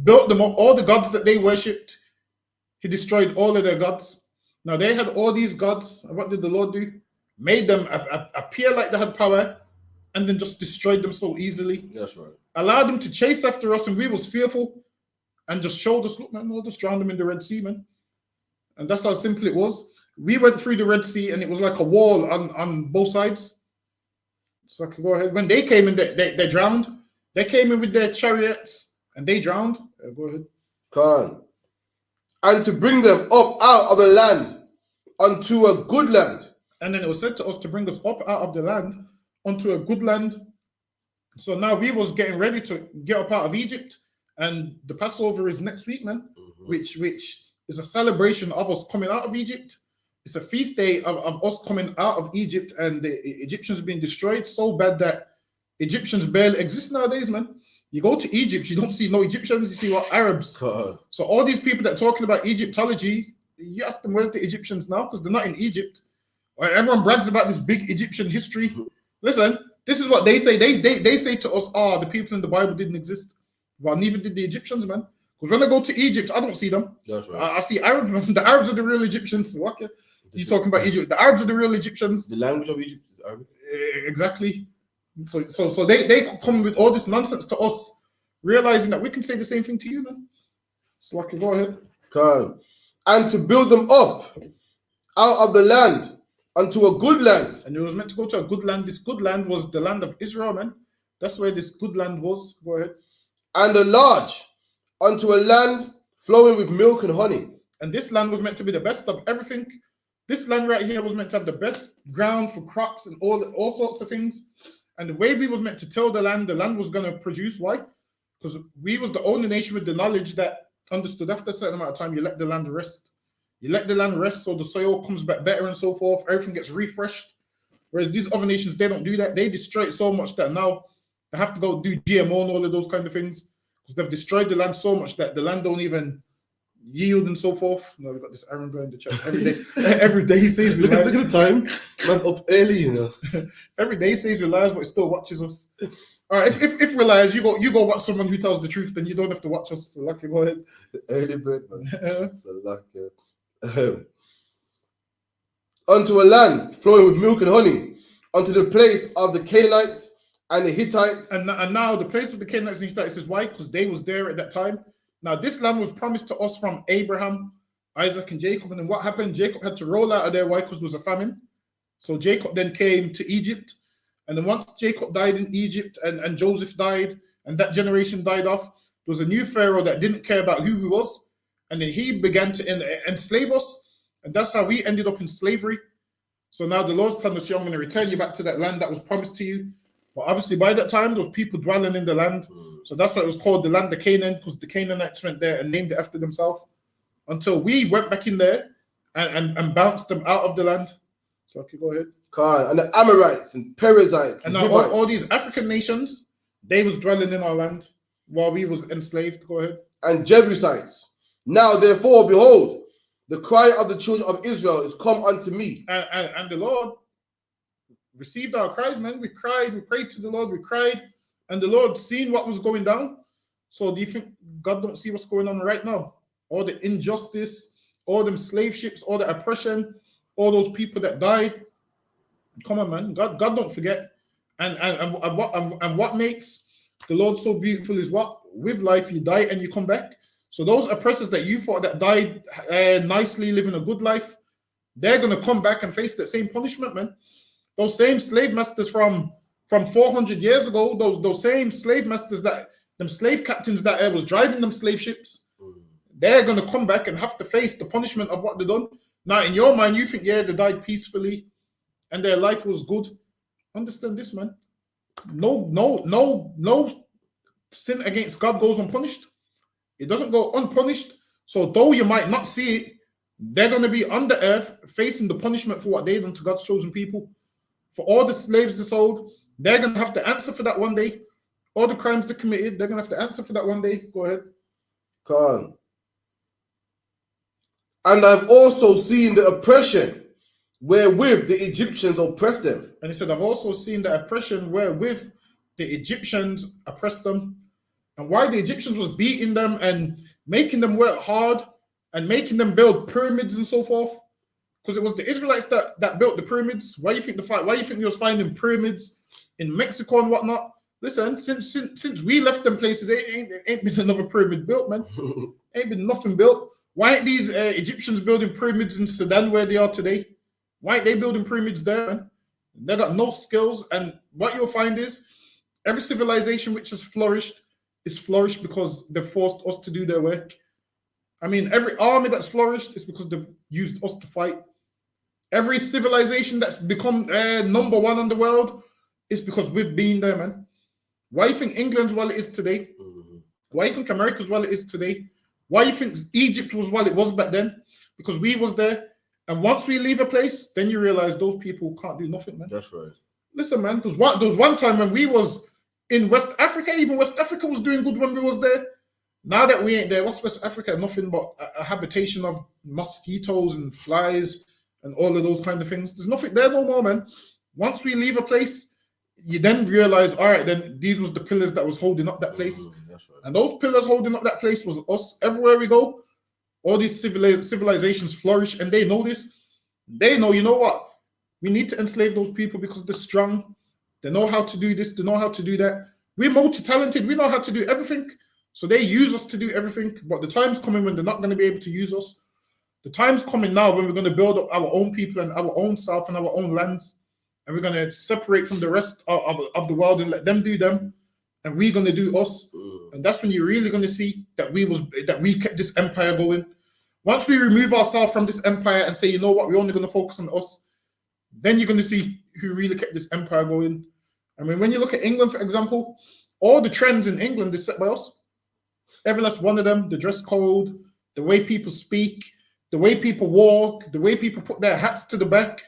Built them up, all the gods that they worshipped. He destroyed all of their gods. Now they had all these gods. And what did the Lord do? Made them appear like they had power, and then just destroyed them so easily.
That's right.
allowed them to chase after us, and we was fearful, and just showed us, look, man, we'll just drown them in the Red Sea, man. And that's how simple it was. We went through the Red Sea, and it was like a wall on both sides. So I can go ahead. When they came in, they drowned. They came in with their chariots, and they drowned. Go ahead.
Khan. And to bring them up out of the land unto a good land.
And then it was said to us to bring us up out of the land onto a good land. So now we was getting ready to get up out of Egypt, and the Passover is next week, man, which is a celebration of us coming out of Egypt. It's a feast day of us coming out of Egypt, and the Egyptians being destroyed so bad that Egyptians barely exist nowadays, man. You go to Egypt, you don't see no Egyptians, you see what? Arabs.
God.
So all these people that are talking about Egyptology, you ask them, where's the Egyptians now? Because they're not in Egypt. Everyone brags about this big Egyptian history. Listen, this is what they say. They say to us, the people in the Bible didn't exist. Well, neither did the Egyptians, man. Because when I go to Egypt, I don't see them.
That's right.
I see Arabs, man. The Arabs are the real Egyptians. Okay. You talking about Egypt? The Arabs are the real Egyptians.
The language of Egypt is Arabic.
Exactly. So they come with all this nonsense to us, realizing that we can say the same thing to you, man. So like, go ahead.
Khan. And to build them up out of the land unto a good land.
And it was meant to go to a good land. This good land was the land of Israel, man. That's where this good land was. Go ahead.
And a large unto a land flowing with milk and honey.
And this land was meant to be the best of everything. This land right here was meant to have the best ground for crops and all sorts of things. And the way we was meant to till the land was going to produce. Why? Because we was the only nation with the knowledge that understood after a certain amount of time, you let the land rest. You let the land rest so the soil comes back better and so forth. Everything gets refreshed. Whereas these other nations, they don't do that. They destroy it so much that now they have to go do GMO and all of those kind of things. Because they've destroyed the land so much that the land don't even yield and so forth. No, we've got this Aaron going to church every day. Every day he says we lies.
Look at the time. Man's up early, you know.
Every day he says we lies, but he still watches us. All right, if we lies, you go watch someone who tells the truth, then you don't have to watch us. So lucky, go ahead.
Early bird, man. So lucky. Unto a land flowing with milk and honey, unto the place of the Canaanites and the Hittites.
And now the place of the Canaanites and Hittites is why? Because they was there at that time. Now this land was promised to us from Abraham, Isaac, and Jacob. And then what happened? Jacob had to roll out of there. Why? Because there was a famine. So Jacob then came to Egypt. And then once Jacob died in Egypt and Joseph died and that generation died off, there was a new Pharaoh that didn't care about who we was. And then he began to enslave us. And that's how we ended up in slavery. So now the Lord's telling us, I'm going to return you back to that land that was promised to you. But obviously by that time, there was people dwelling in the land. So that's why it was called the land of Canaan, because the Canaanites went there and named it after themselves. Until we went back in there and bounced them out of the land. So okay, go ahead.
And the Amorites and Perizzites.
And now all these African nations, they was dwelling in our land while we was enslaved. Go ahead.
And Jebusites. Now therefore, behold, the cry of the children of Israel is come unto me.
And the Lord received our cries, man. We cried, we prayed to the Lord, we cried, and the Lord seen what was going down. So do you think God don't see what's going on right now? All the injustice, all them slave ships, all the oppression, all those people that died. Come on, man. God don't forget. And what makes the Lord so beautiful is what? With life, you die and you come back. So those oppressors that you thought that died nicely, living a good life, they're going to come back and face the same punishment, man. Those same slave masters from 400 years ago, those same slave masters, them slave captains that was driving them slave ships, they're going to come back and have to face the punishment of what they done. Now, in your mind, you think, yeah, they died peacefully and their life was good. Understand this, man. No sin against God goes unpunished. It doesn't go unpunished. So though you might not see it, they're going to be on the earth facing the punishment for what they done to God's chosen people. For all the slaves they sold, they're going to have to answer for that one day. All the crimes they committed, they're going to have to answer for that one day. Go ahead.
Khan. And I've also seen the oppression wherewith the Egyptians oppressed them.
And he said, I've also seen the oppression wherewith the Egyptians oppressed them. And why the Egyptians was beating them and making them work hard and making them build pyramids and so forth. Because it was the Israelites that built the pyramids. Why you think you was finding pyramids in Mexico and whatnot? Listen, since we left them places, ain't been another pyramid built, man. Ain't been nothing built. Why ain't these Egyptians building pyramids in Sudan where they are today? Why ain't they building pyramids there, man? They got no skills, and what you'll find is every civilization which has flourished is flourished because they forced us to do their work. I mean, every army that's flourished is because they've used us to fight. Every civilization that's become number one in the world is because we've been there, man. Why do you think England's while it is today? Why do you think America's while it is today? Why do you think Egypt was while it was back then? Because we was there. And once we leave a place, then you realize those people can't do nothing, man.
That's right.
Listen, man, there was one time when we was in West Africa, even West Africa was doing good when we was there. Now that we ain't there, what's West Africa? Nothing but a habitation of mosquitoes and flies and all of those kind of things. There's nothing there no more, man. Once we leave a place, you then realize, all right, then these was the pillars that was holding up that place.
That's right.
And those pillars holding up that place was us. Everywhere we go, all these civilizations flourish, and they know this. They know, you know what? We need to enslave those people because they're strong. They know how to do this. They know how to do that. We're multi-talented. We know how to do everything. So they use us to do everything. But the time's coming when they're not going to be able to use us. The time's coming now when we're going to build up our own people and our own South and our own lands. And we're going to separate from the rest of the world and let them do them. And we're going to do us. And that's when you're really going to see that we kept this empire going. Once we remove ourselves from this empire and say, you know what, we're only going to focus on us, then you're going to see who really kept this empire going. I mean, when you look at England, for example, all the trends in England is set by us. Every last one of them, the dress code, the way people speak, the way people walk, the way people put their hats to the back.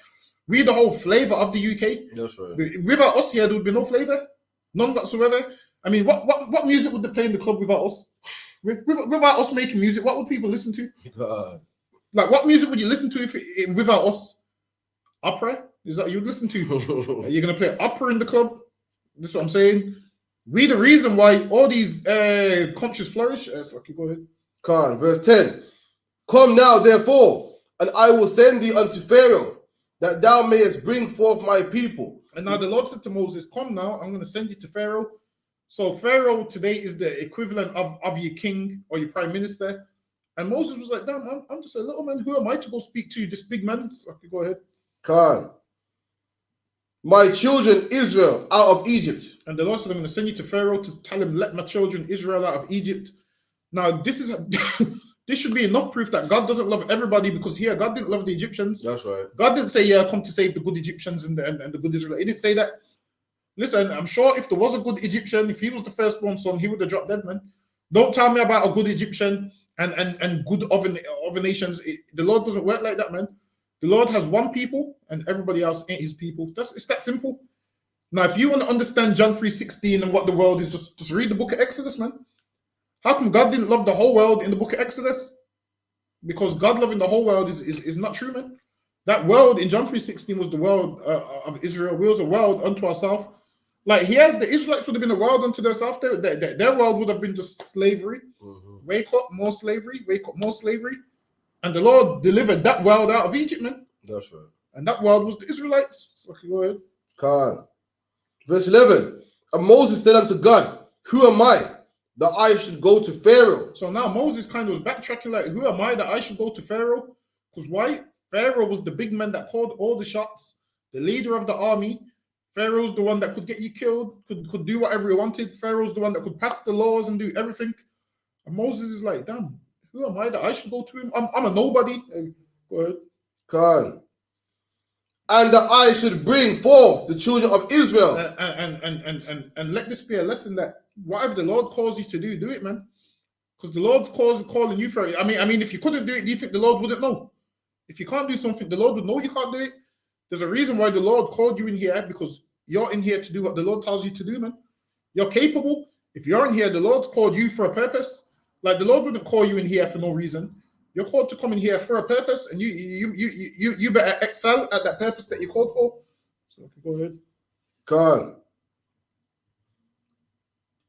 We're the whole flavor of the UK.
That's right.
Without us here, there would be no flavor. None whatsoever. I mean, what music would they play in the club without us? Without us making music, what would people listen to? Like, what music would you listen to without us? Opera? Is that you would listen to? Are you going to play opera in the club? That's what I'm saying. We the reason why all these countries flourish. So okay, go ahead.
Khan, verse 10. Come now, therefore, and I will send thee unto Pharaoh, that thou mayest bring forth my people.
And now the Lord said to Moses, come now, I'm going to send you to Pharaoh. So Pharaoh today is the equivalent of your king or your prime minister. And Moses was like, damn, I'm just a little man. Who am I to go speak to this big man? So okay, go ahead.
Khan. My children Israel out of Egypt.
And the Lord said, I'm going to send you to Pharaoh to tell him, let my children Israel out of Egypt. Now, this should be enough proof that God doesn't love everybody, because here, God didn't love the Egyptians.
That's right.
God didn't say, yeah, come to save the good Egyptians and the good Israel. He didn't say that. Listen, I'm sure if there was a good Egyptian, if he was the firstborn son, he would have dropped dead, man. Don't tell me about a good Egyptian and good other nations. The Lord doesn't work like that, man. The Lord has one people and everybody else ain't his people. It's that simple. Now, if you want to understand John 3:16 and what the world is, just read the book of Exodus, man. How come God didn't love the whole world in the book of Exodus? Because God loving the whole world is not true, man. That world in John 3:16 was the world of Israel. We was a world unto ourselves. Like here, the Israelites would have been a world unto themselves. Their world would have been just slavery. Mm-hmm. Wake up, more slavery. Wake up, more slavery. And the Lord delivered that world out of Egypt, man.
That's right.
And that world was the Israelites. So okay, go ahead.
God. Verse 11. And Moses said unto God, who am I that I should go to Pharaoh?
So now Moses kind of was backtracking, like, who am I that I should go to Pharaoh? Because why? Pharaoh was the big man that called all the shots, the leader of the army. Pharaoh's the one that could get you killed, could do whatever he wanted. Pharaoh's the one that could pass the laws and do everything. And Moses is like, damn, who am I that I should go to him? I'm a nobody. Go ahead.
God. And that I should bring forth the children of Israel.
And let this be a lesson that whatever the Lord calls you to do it, man. Because the Lord's calling you for it. I mean, if you couldn't do it, do you think the Lord wouldn't know? If you can't do something, the Lord would know you can't do it. There's a reason why the Lord called you in here, because you're in here to do what the Lord tells you to do, man. You're capable. If you're in here, the Lord's called you for a purpose. Like the Lord wouldn't call you in here for no reason. You're called to come in here for a purpose, and you better excel at that purpose that you're called for. So go ahead.
God.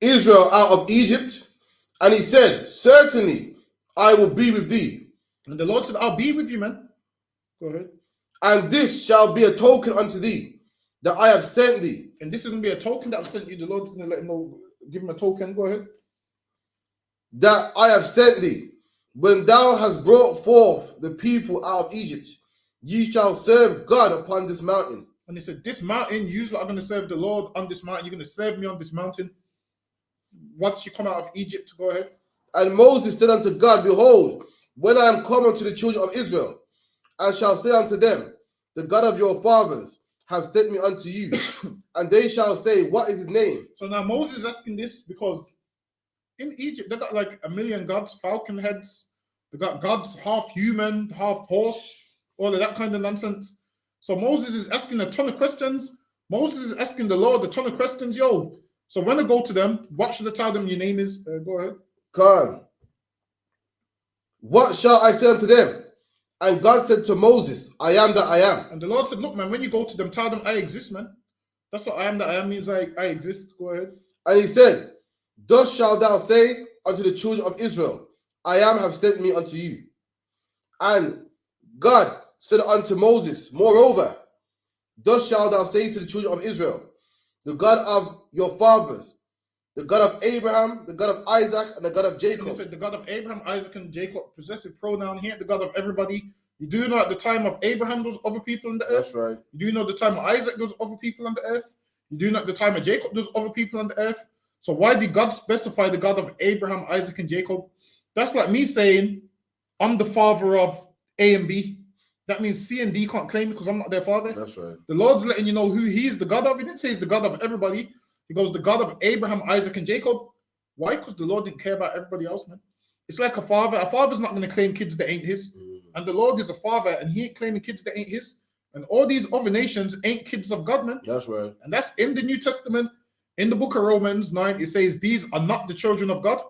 Israel out of Egypt, and he said, certainly I will be with thee.
And the Lord said, I'll be with you, man. Go ahead.
And this shall be a token unto thee, that I have sent thee.
And this is going to be a token that I've sent you. The Lord's going to let him know, give him a token. Go ahead.
that I have sent thee. When thou hast brought forth the people out of Egypt, ye shall serve God upon this mountain.
And he said, this mountain, you are going to serve the Lord on this mountain. You're going to serve me on this mountain. Once you come out of Egypt, go ahead.
And Moses said unto God, behold, when I am come unto the children of Israel, I shall say unto them, the God of your fathers have sent me unto you. And they shall say, what is his name?
So now Moses is asking this because in Egypt, they got like 1 million gods, falcon heads. They got gods, half human, half horse, all of that kind of nonsense. So Moses is asking a ton of questions. Moses is asking the Lord a ton of questions. Yo, so when I go to them, what should I tell them your name is? Go ahead.
Come. What shall I say unto them? And God said to Moses, I am that I am.
And the Lord said, look, man, when you go to them, tell them I exist, man. That's what I am that I am means. I exist. Go ahead.
And he said, thus shalt thou say unto the children of Israel, I am have sent me unto you. And God said unto Moses, moreover, thus shalt thou say to the children of Israel, the God of your fathers, the God of Abraham, the God of Isaac, and the God of Jacob.
And he said, the God of Abraham, Isaac, and Jacob, possessive pronoun here, the God of everybody. You do know at the time of Abraham, there was other people on the earth.
That's right.
You do know at the time of Isaac, there was other people on the earth. You do know at the time of Jacob, there was other people on the earth. So why did God specify the God of Abraham, Isaac, and Jacob? That's like me saying, I'm the father of A and B. That means C and D can't claim it because I'm not their father.
That's right.
The Lord's letting you know who he's the God of. He didn't say he's the God of everybody. He goes, the God of Abraham, Isaac, and Jacob. Why? Because the Lord didn't care about everybody else, man. It's like a father. A father's not going to claim kids that ain't his. And the Lord is a father, and he ain't claiming kids that ain't his. And all these other nations ain't kids of God, man.
That's right.
And that's in the New Testament. In the book of Romans 9, it says, these are not the children of God.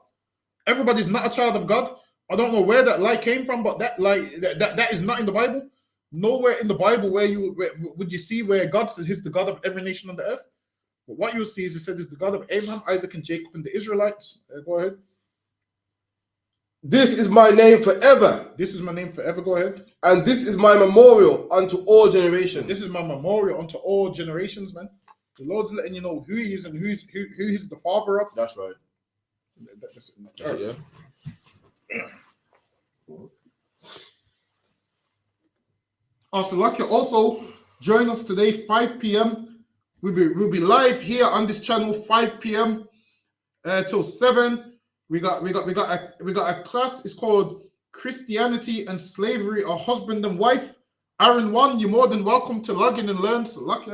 Everybody's not a child of God. I don't know where that lie came from, but that lie, that is not in the Bible. Nowhere in the Bible would you see where God says he's the God of every nation on the earth. But what you'll see is it said is the God of Abraham, Isaac, and Jacob, and the Israelites. Go ahead.
This is my name forever.
This is my name forever. Go ahead.
And this is my memorial unto all generations.
This is my memorial unto all generations, man. The Lord's letting you know who he is and who he's the father of.
That's right.
That's
Yeah.
Also, like you also join us today, 5 p.m. We'll be live here on this channel, 5 p.m. Till 7. We got a class. It's called Christianity and Slavery, a Husband and Wife. Aaron 1, you're more than welcome to log in and learn. So lucky.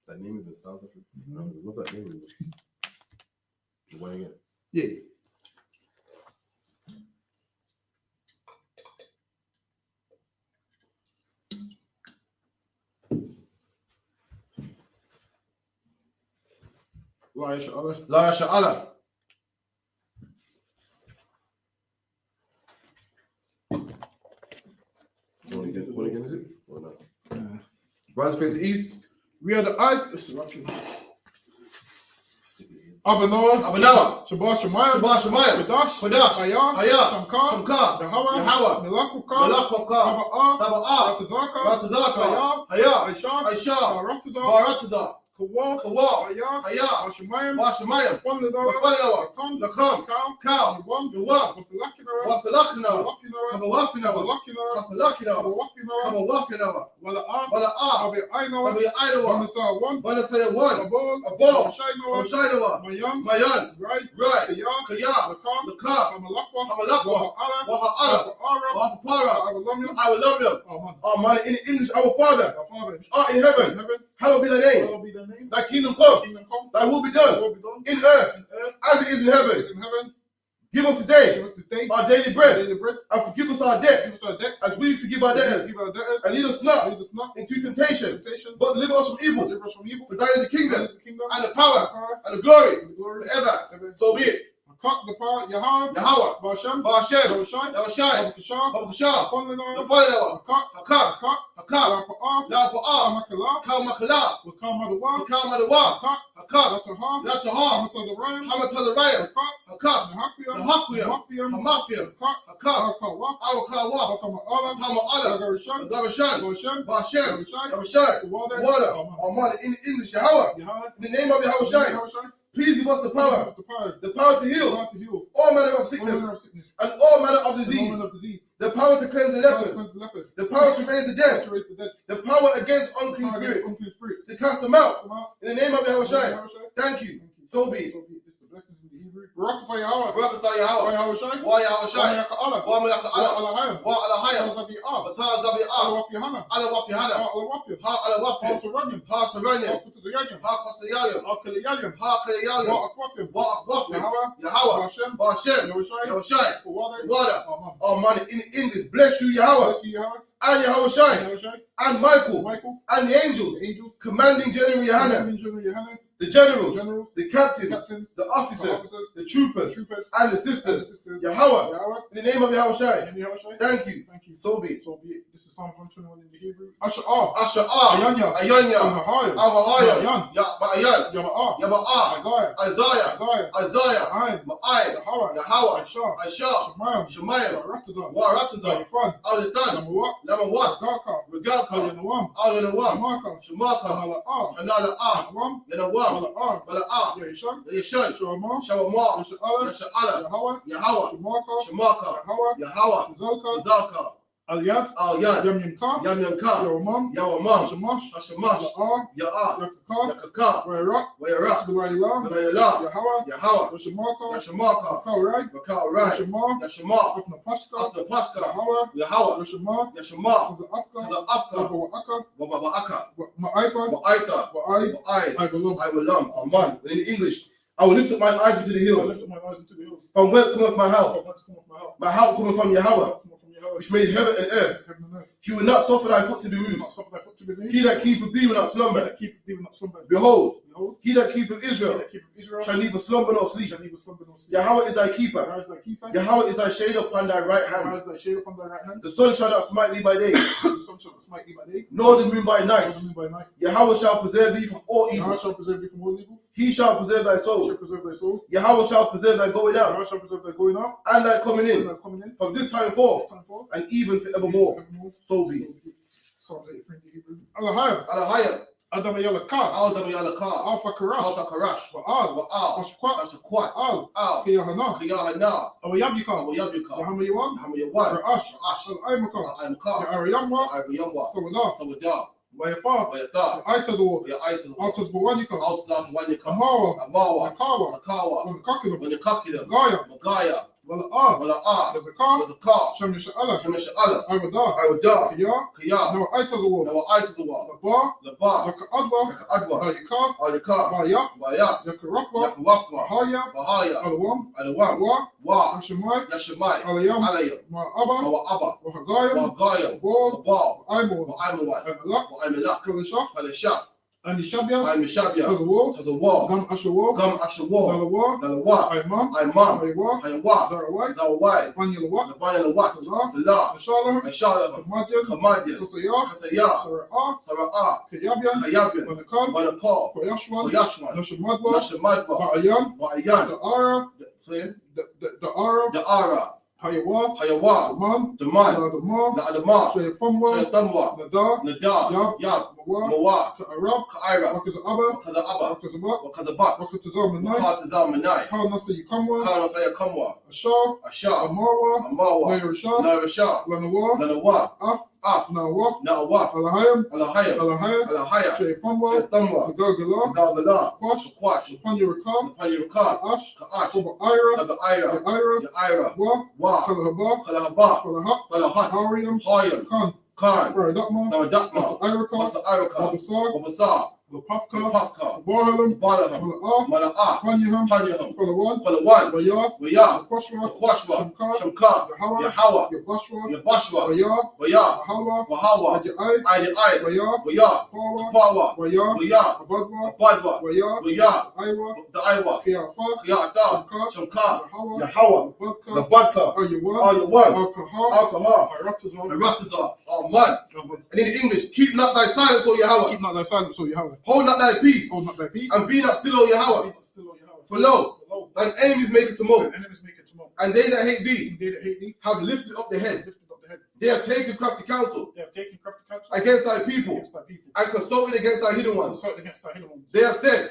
That name is in South Africa. What's that name? The one again.
Yeah. La Sha'ala.
La Sha'ala. What again is it? Or not? Rise face the east.
We are the eyes. Abanoah. Shabbat Shemayim. Kodash. Hayah. Shamkar. Yahweh. Melakukah. Taba'ah. Ratazaka. Hayah. Aisha. Baratazah. Kawal. Hayah. Shemayim. Lakam. Kal. Nuwam. Wasalakina. Wafina. Wala'ah. Abi Ainawa. Banasa 1. Abol. Shainawa. Mayan. Right. Kaya. Lakam. Hamalakwa. Waha'ara. Wahapara. I will love you. Almighty, in English, our Father, art in heaven. Hallowed be thy name. Thy kingdom come. Thy will be done in earth as it is in heaven. Give us today our daily bread, and forgive us our debt as we forgive our debtors. And lead us not into temptation, but deliver us from evil. For thine is the kingdom, and the power, and the glory forever. So be it. Kak, the Par, Yahab,
Yahweh,
Bashem,
Bashem,
Yahushai,
Yahushai,
Abakashar,
Babakashar,
Afonlina,
the Father,
Kak,
Hakak,
Kak,
Hakak,
Lapa'ah,
La Ba'a,
Makala,
Kal Makala,
Wakama,
Hakam Madawa,
Kak,
Hakak,
Lataha,
Lataha,
Hamatazarayim,
Hamatazarayim,
Kak,
Hakak,
Nahakuyam,
Nahakuya, Hamafiam,
Kak,
Hakak,
Kawa,
Awakawa,
Atama Allah,
Atama Allah,
Agarishan,
Gavashan,
Bashem,
Bashem,
Yahushai,
Yahushai,
Water,
Water, Almighty, in English, Yahweh,
Yahab,
in the name of Yahushai, please give us the power,
the
to heal
to heal
all manner of
all
sickness
manner of sickness,
and all manner of
and all
disease,
manner of disease,
the power to cleanse the lepers,
lepers,
the power to raise the dead,
to raise the dead,
the power against unclean
power against
spirits,
unclean spirits,
to cast them out,
come out,
in the name of Yahushai.
Yahushai.
Thank you. So be it.
This is the blessings in the Hebrew. Barakah Yahweh.
Barakatah Yahweh.
Yahushai.
Wa Yahushai.
Yaka Allah.
Wa Yaka Allah.
Alahayim.
Wa Alahayim.
Zabi Ah.
Batah Zabi'ah.
Alawap Yohana.
Alawap Yohana.
Alawapim.
Ha Alawapim.
Saranyim.
Ha Saranyim.
Putazayagim.
Ha Kasayayim.
Kaliyayim.
Ha Kayayim.
Akwapim.
Wa Akwapim.
Yahweh.
Yahweh.
Bashem.
Bashem.
Yahushai.
Yahushai.
For water.
Water.
Amen.
Almighty, in English, bless you, Yahweh,
Bless you, Yahweh.
and Yahushai,
Yahushai.
and Michael,
Michael.
and the angels,
The angels.
commanding General Yohana,
Commanding General Yohana.
the generals,
Generals.
the captains,
Captains.
the officers, the
The
troopers,
troopers.
and the
And the
sisters.
sisters.
Yahweh,
Yahweh.
in the name of Yahushai,
And Yahushai.
thank you.
Thank you.
So be it.
So be it. This is Psalm 121 in the Hebrew. Asha'ah.
Asha'ah,
Ayanya.
Ayanya,
Ahahayim.
Ahahayim,
Ma'ayan.
Ma'ayan,
Yaba'ah.
Yaba'ah,
Isaiah.
Isaiah,
Isaiah.
Isaiah,
Ma'ayin.
Ma'ai,
Yahweh.
Yahweh,
Ashah.
Ashah,
Shemayim.
Shemayim,
Ratazan.
Waratazah,
Yifan.
Al-Tan,
Namawak.
Lamawat,
Gaka.
Regalka,
Yanawam.
Al-Nawam,
Shamaka.
Shemaka,
Anala'ah.
Hanala'ah,
Yanawam.
Yanawam,
Mala'ah.
Bala'ah,
Yishan.
Yeshan,
Shawama.
Shawamah,
Yasha'ala.
Yasha'ala,
Yahweh.
Yahweh,
Shemaka.
Shemaka,
Yahweh.
Yahweh,
Tizalka.
Zaka,
Al-Yad.
Al-Yad,
Yamyamka.
Yamyamka,
Yawamam.
Yawamam,
Shamash.
Hashamash,
La'ah.
Ya'ah,
Yakaka.
Yakaka,
Wairak.
Wayarah,
Bilayla.
Banayala,
Yahweh.
Yahweh,
Yashimaka.
Yashamaka,
Kawrai.
Bakaurai,
Yashima.
Yashama,
Afna Pashka.
After Pascha,
Yahweh.
Yahweh,
Yashima.
Yashama,
Afka.
Kaza'afka,
Wa'aka.
Waba'aka,
Ma'aifa.
Wa'aita,
Wa'ai.
Wa'ai,
I belong.
I will love, Aman. In English, I will lift up my eyes into the
I
hills.
lift up my eyes into the hills.
From whence cometh my help?
Whence cometh my help?
My help cometh from Yahweh,
Come from Yahweh.
which made heaven and earth.
Heaven and earth.
He will not suffer thy foot to be
Do
moved.
not suffer thy foot to be moved.
He that keepeth thee will not
He
slumber.
that keepeth thee will not slumber.
Behold,
Behold,
he that keepeth
he
Israel
that keepeth Israel
shall neither slumber nor sleep.
shall neither slumber nor sleep.
Yahweh is thy keeper.
Yahweh is thy keeper.
Yahweh is thy shade upon thy right
Yahweh
hand.
is thy shade upon thy right hand.
The sun shall not smite thee by day,
The sun shall not smite thee by day,
nor the moon by
nor
night.
the moon by night.
Yahweh shall preserve thee from all
Yahweh
evil.
shall preserve thee from all evil.
He shall preserve thy
He shall
soul.
preserve thy soul.
Yahweh shall preserve thy going out
Yahweh shall preserve thy going out
and thy coming
and
in
thy coming in.
from this time forth
Time forth.
and even forevermore.
Evermore.
So be it.
Psalm 83 in the Hebrew. Allahayim.
Alahayim,
Adam Yalakar.
Al-Dam Yalakar,
Alpha Karash.
Al-Takarash,
Wa'al.
Wa'al,
Ashquat.
Ashakwat,
Al.
Al,
Kiyahana.
Kiyahana,
Awayabika.
Awayabuka,
Yahama Yawan.
Hamayawan,
Ra'ash.
Ash,
Al-Aimaka.
Al-Aimka,
Ya'ariyamwa.
Al-Ayyamwa,
Sawadah.
Sawadah,
Wayafar.
Wayatha,
Aitazawar.
Wayaitan,
Altas Bawanika.
Altazaf, Wanyaka,
Amawa.
Amawa,
Akawa.
Makawa,
Wanakakila.
Wanyakakila,
Gaya.
Magaya,
Wala'ah.
Wala'ah,
Yazakar.
Yazakar,
Shem Yasha'ala.
Shemesha'ala,
Awadah.
Awadah,
Kiyah.
Kiyah,
Now Aitazawar.
Nawa'aitazawa,
Labah.
Labah,
Laka Adwa.
Yakadwa,
Ayikar.
Ayakar,
Bayaf.
Bayaf,
Yakarafwa.
Yakawafma,
Bahaya.
Bahaya,
Alawam.
Alawam,
Wa.
Wa,
Ashemai.
Yashamai,
Alayam.
Alayam,
Ma'aba.
Mawa'aba,
Wahagayam.
Wagayam,
Wabal.
Wabal,
Aimor.
Wa'aimawan,
Amalak.
Wa'aimalak,
Kalishaf.
Falashaf,
Anishabia.
Aimishabia,
Tazawar.
Tazawar,
Gam Ashawar.
Gum Ashawar,
Nalawar.
Nalawa,
Aimam.
Aimam,
Aywa.
Hayawa,
Zarawai.
Zawai,
Banyalawak.
Labanalawat,
Salah.
Salah,
Ashalaham.
Ashalaham,
Kamadyan.
Kamadyan,
Kasayah.
Kasayah,
Sara'ah.
Sara'ah,
Kayabian.
Kayabian,
Banakal.
Banakal,
Koyashwan.
Koyashwan,
Nashamadwa.
Nashamadba,
Ba'ayan.
Wa'ayan,
Da'ara. Da'ara.
Da'ara,
Hayawa.
Hayawa,
Daman.
Daman,
Ladamar.
Na'adama,
Shayafamwa.
Shayatamwa,
Nadar.
Nadar, Yab,
Mawa.
Mawa,
Ka'arab.
Ka'ira,
Wakaza'aba.
Wakaza'aba,
Wakazabat.
Wakazabat,
Wakatazamanai.
Wakatazamanai,
Kal Nasa Yukamwa.
Kalanasaya Kamwa,
Ashar.
Ashar,
Amarwa.
Amawa,
Nairashah.
Nairashah,
Lanawa.
Nanawa,
Af.
Af,
Nawaf.
Na'awaf,
Alahayam.
Alahayam,
Alahaya.
Alahaya,
Shayafamwa.
Shayatamwa,
Gagala.
Gagala,
Kwash.
Kwash,
Panyaraka.
Napanyaraka,
Ash.
Ka'ash,
Ira.
Kaba'ira,
Ira.
Ya'ira,
Wa.
Wa,
Kalahaba.
Kalahaba,
Falahat.
Kalahat,
Hariam.
Hayam,
Khan.
Khan,
Faradakma.
Nawadakma,
Masa Iraka.
Masa Araka,
Babasar.
Wabasar,
Pafka,
Pafka,
Barhalam,
Balaham,
Mala'ah,
Mala'ah,
Panyaham,
Tanyaham,
Falawan,
Falawan,
Bayah,
Wayah,
Quashra,
Quashra,
Shamkar,
Shamkar,
Yahawa,
Yahawa,
Yabashra,
Yabashwa,
Bayah,
Bayah,
Mahawa,
Wahawa,
Ajai,
Ai,
Bayah,
Wayah,
Pawa,
Pawa,
Bayah,
Wayah,
Abadwa,
Abadwa,
Bayah,
Wayah,
Aiwa,
the Aiwa,
Kiafa,
Kiyata,
Shamkar,
Shamkar,
Yahawa,
Yahawa,
Badka,
Nabadka,
Ayawan,
Ayawan,
Alkahar,
Alkahar,
Haratazar,
Haratazar. Oh man. And in English, keep not thy silence, O Yahweh.
Keep not thy silence, O Yahweh.
Hold not thy peace.
Hold not thy peace.
And be not still, O Yahweh.
Be not still, O Yahweh.
For lo, thine enemies make it to moan.
Thine enemies make it to moan.
And they that hate thee
And they that hate thee
have lifted up the head.
lifted up the head.
They have taken crafty counsel
They have taken crafty counsel
against thy people
against thy people.
and consulted against thy hidden ones.
Consulted against thy hidden ones.
They have said,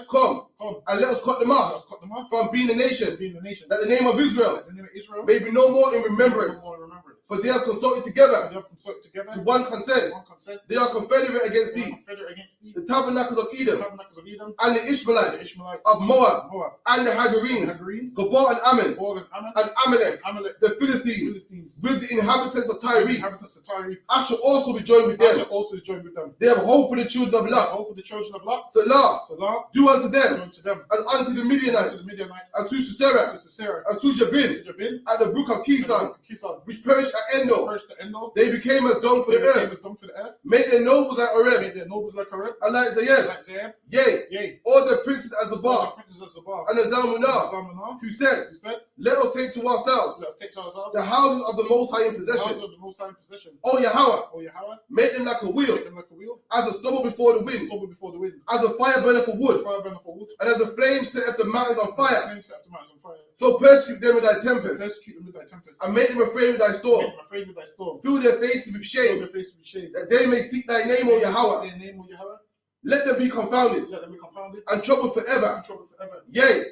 Come
Come,
and let us cut them
let
off
us cut them off
from being a nation,
being the nation.
that the name of Israel
That the name of Israel
may be no more in remembrance.
no more in remembrance.
For they have consulted together
They have consulted together
with one consent.
one consent.
They are confederate against
They are
thee,
confederate against thee.
the tabernacles of
The
Edom,
tabernacles of Edom,
and the
the
Ishmaelites
Ishmaelites
of Moab,
Moab,
and the
the
Hagarenes,
Hagarenes,
Gabor and Ammon,
Ball and Ammon,
and Amalek,
Amalek,
the
the
Philistines,
Philistines,
with the inhabitants of
the
Tyre.
inhabitants of Tyre.
I shall also be joined with
I shall
them.
also join with them.
They have hope for the children of
They have
Lot.
hope of the children of Lot.
Salah,
Salah,
do unto them
join to them.
as unto the
To
Midianites,
the Midianites,
and to Sisera,
to Sisera,
and to Jabin,
to Jabin,
at the brook of Kison,
Kison,
which perished at Endor.
perished at Endor.
They became as dung for the
They became
earth.
as dung for the earth.
Make their nobles like Oreb,
Made their nobles like Horeb,
and like Zayed.
like Zayeb.
Yea,
Yea,
all the princes as
all
Zabar,
the princes of Zabah,
and as Zalmunah,
Zalmunah,
who said,
who said,
Let us take to ourselves
let us take to ourselves
the houses of the Most High in
the house
possession.
of the Most High in possession.
O Yahweh,
O Yahweh,
make them like a wheel,
make them like a wheel,
as a stubble before the wind,
stubble before the wind,
as a fire burner for wood,
fire burner for wood,
and as a flame setteth the mountains on fire.
flame set the mountains on fire.
So persecute them with thy tempest,
Persecute them with thy tempest,
and make them afraid with thy storm.
make them afraid with thy storm.
Fill their faces with
Fill
shame,
their faces with shame.
that they may seek thy name, O Yahweh.
Their name, O Yahweh,
Let them be confounded
let them be confounded
and troubled forever.
and troubled forever.
Yea,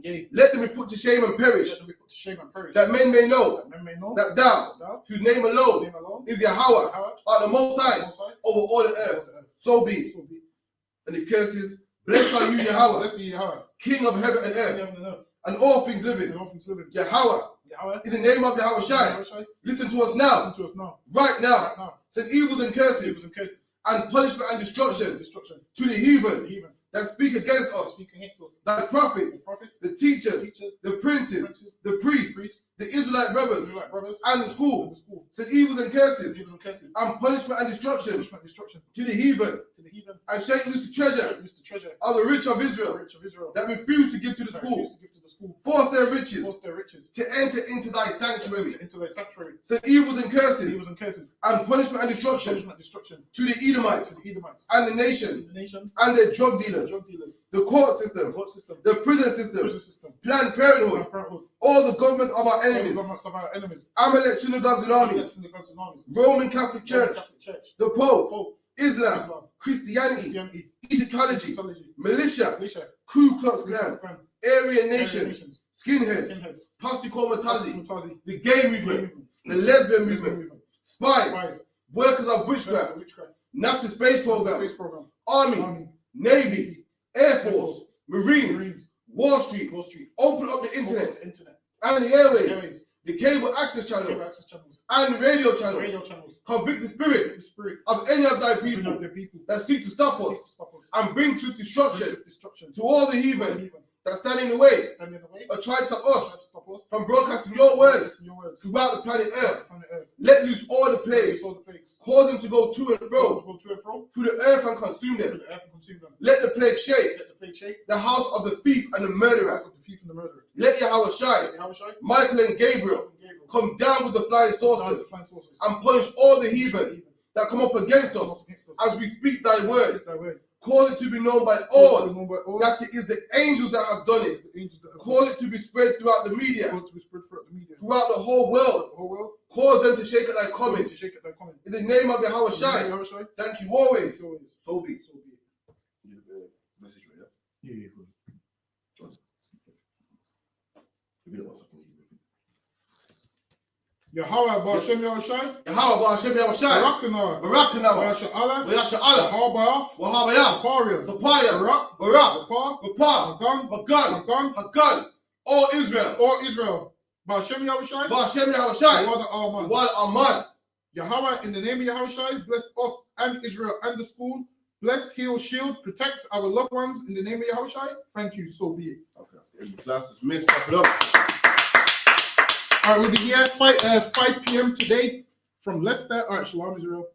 Yea,
let them be put to shame and perish,
let them be put to shame and perish.
that men may know
That men may know
that thou,
thou,
whose name
the
alone
name alone,
is Yahweh,
Yahweh,
art the Most
the
High
Most High,
over all the
over
earth.
the earth.
So be it.
So be it.
And the curses, blessed are you, Yahweh,
Blessed be Yahweh,
King of heaven and earth,
heaven and earth,
and all things living.
and all things living.
Yahweh,
Yahweh,
in the name of Yahweh Shai,
Yahweh Shai,
listen to us now,
listen to us now,
right now.
right now.
Send evils and
Evils
curses
and curses,
and punishment and destruction
destruction,
to the
the
heathen
heathen,
that speak against us,
speak against us,
thy prophets,
the prophets,
the teachers,
teachers,
the princes,
princes,
the priests,
priests,
the Israelite brothers,
Israelite brothers,
and the
and
school.
the school.
Send evils and curses
Evils and curses,
and punishment and destruction
punishment, destruction
to the heathen,
to the heathen,
and shake loose the treasure
use the treasure
of the rich of
the
Israel
rich of Israel
that refuse to give to the
that
school.
refuse to give to the school,
Force their riches
force their riches
to enter into thy sanctuary.
into their sanctuary.
Send evils and curses
Evils and curses,
and punishment and destruction
punishment, destruction
to the
to
Edomites
the Edomites,
and the nations
the nations,
and their drug
the
dealers,
drug dealers,
the court
the
system,
court system,
the prison system,
prison system,
Planned Parenthood,
Planned Parenthood,
all the governments of our
all the
enemies,
governments of our enemies,
Amalek synagogues and armies,
synagogues and armies,
Roman Catholic
Roman
Church,
Catholic Church,
the Pope,
Pope,
Islam,
Islam,
Christianity,
Christianity,
Egyptology,
Egyptology,
militia,
Militia,
Ku Klux
Ku
Klan,
Klux Klan,
Aryan
Aryan
Nation,
nations,
skinheads,
skinheads,
Toxicomatazi,
Mutazi,
the gay
gay
movement,
movement,
the lesbian
Muslim
movement, spies,
spies,
workers of witchcraft,
witchcraft,
NASA space program,
space program,
army,
army,
navy, air
Air
force, marines,
Marines,
Wall Street,
Wall Street,
open up the
open
internet
up the internet,
and the airways,
airways,
the cable access
cable
channels
access channels,
and radio channels.
radio channels,
Convict the spirit
the spirit
of any of thy
of
people
the people
that seek to stop
that
us
seek to stop us,
and bring swift destruction
with destruction
to all the
to the
heathen
heathen,
that stand in the way
stand in the way,
or try to stop
try to
us
stop us
from broadcasting your words
your words
throughout the planet Earth.
on the earth.
Let loose all the plagues,
All the plagues,
cause them to go to and fro
go to and fro,
through the earth and consume
through
them.
the earth and consume them.
Let the plague shake
Let the plague shake
the house of the thief and the
the
murderer.
house of the thief and the murderer.
Let Yahweh Shai,
Yahweh Shai,
Michael and Gabriel
Gabriel,
come down with the flying
down
saucers
the flying saucers,
and punish all the
heathen
heathen that come up against
come
us
up against us.
as we speak thy word.
Speak thy word.
Call it to be known by
All
all
known by all,
that it is the angels that have done it.
the angels that have
Call it to be spread throughout the media,
called to be spread throughout the media,
throughout the whole world.
the whole world,
Cause them to shake at thy
coming
comment.
to shake at thy comment.
In the name of Yahweh Shai,
Yahweh Shai,
thank you always.
so is.
So be.
So be it.
Message right
Yeah, yeah, good. Yahweh Ba'ashem Yahweh Shai,
Yahweh Ba'ashem Yahweh Shai,
Baraktanah,
Baraktanah,
Ba'asha'ala,
Wayasha'ala,
Bahaba'af,
Wahabayah,
Zapariah,
Zapaya,
Barak,
Barak,
Bapa,
Bapah,
Hagan,
Hagan,
Hagan,
Hagan, all Israel.
all Israel. Ba'ashem Yahweh Shai,
Ba'ashem Yahweh Shai,
Wada Alman.
Wal Aman.
Yahweh, in the name of Yahweh Shai, bless us and Israel and the school bless, heal, shield, protect our loved ones in the name of Yahushua. Thank you, so be it.
Okay. Class is missed. Clap it up.
All right, we'll be here 5 p.m. today from Leicester. All right, Shalom Israel.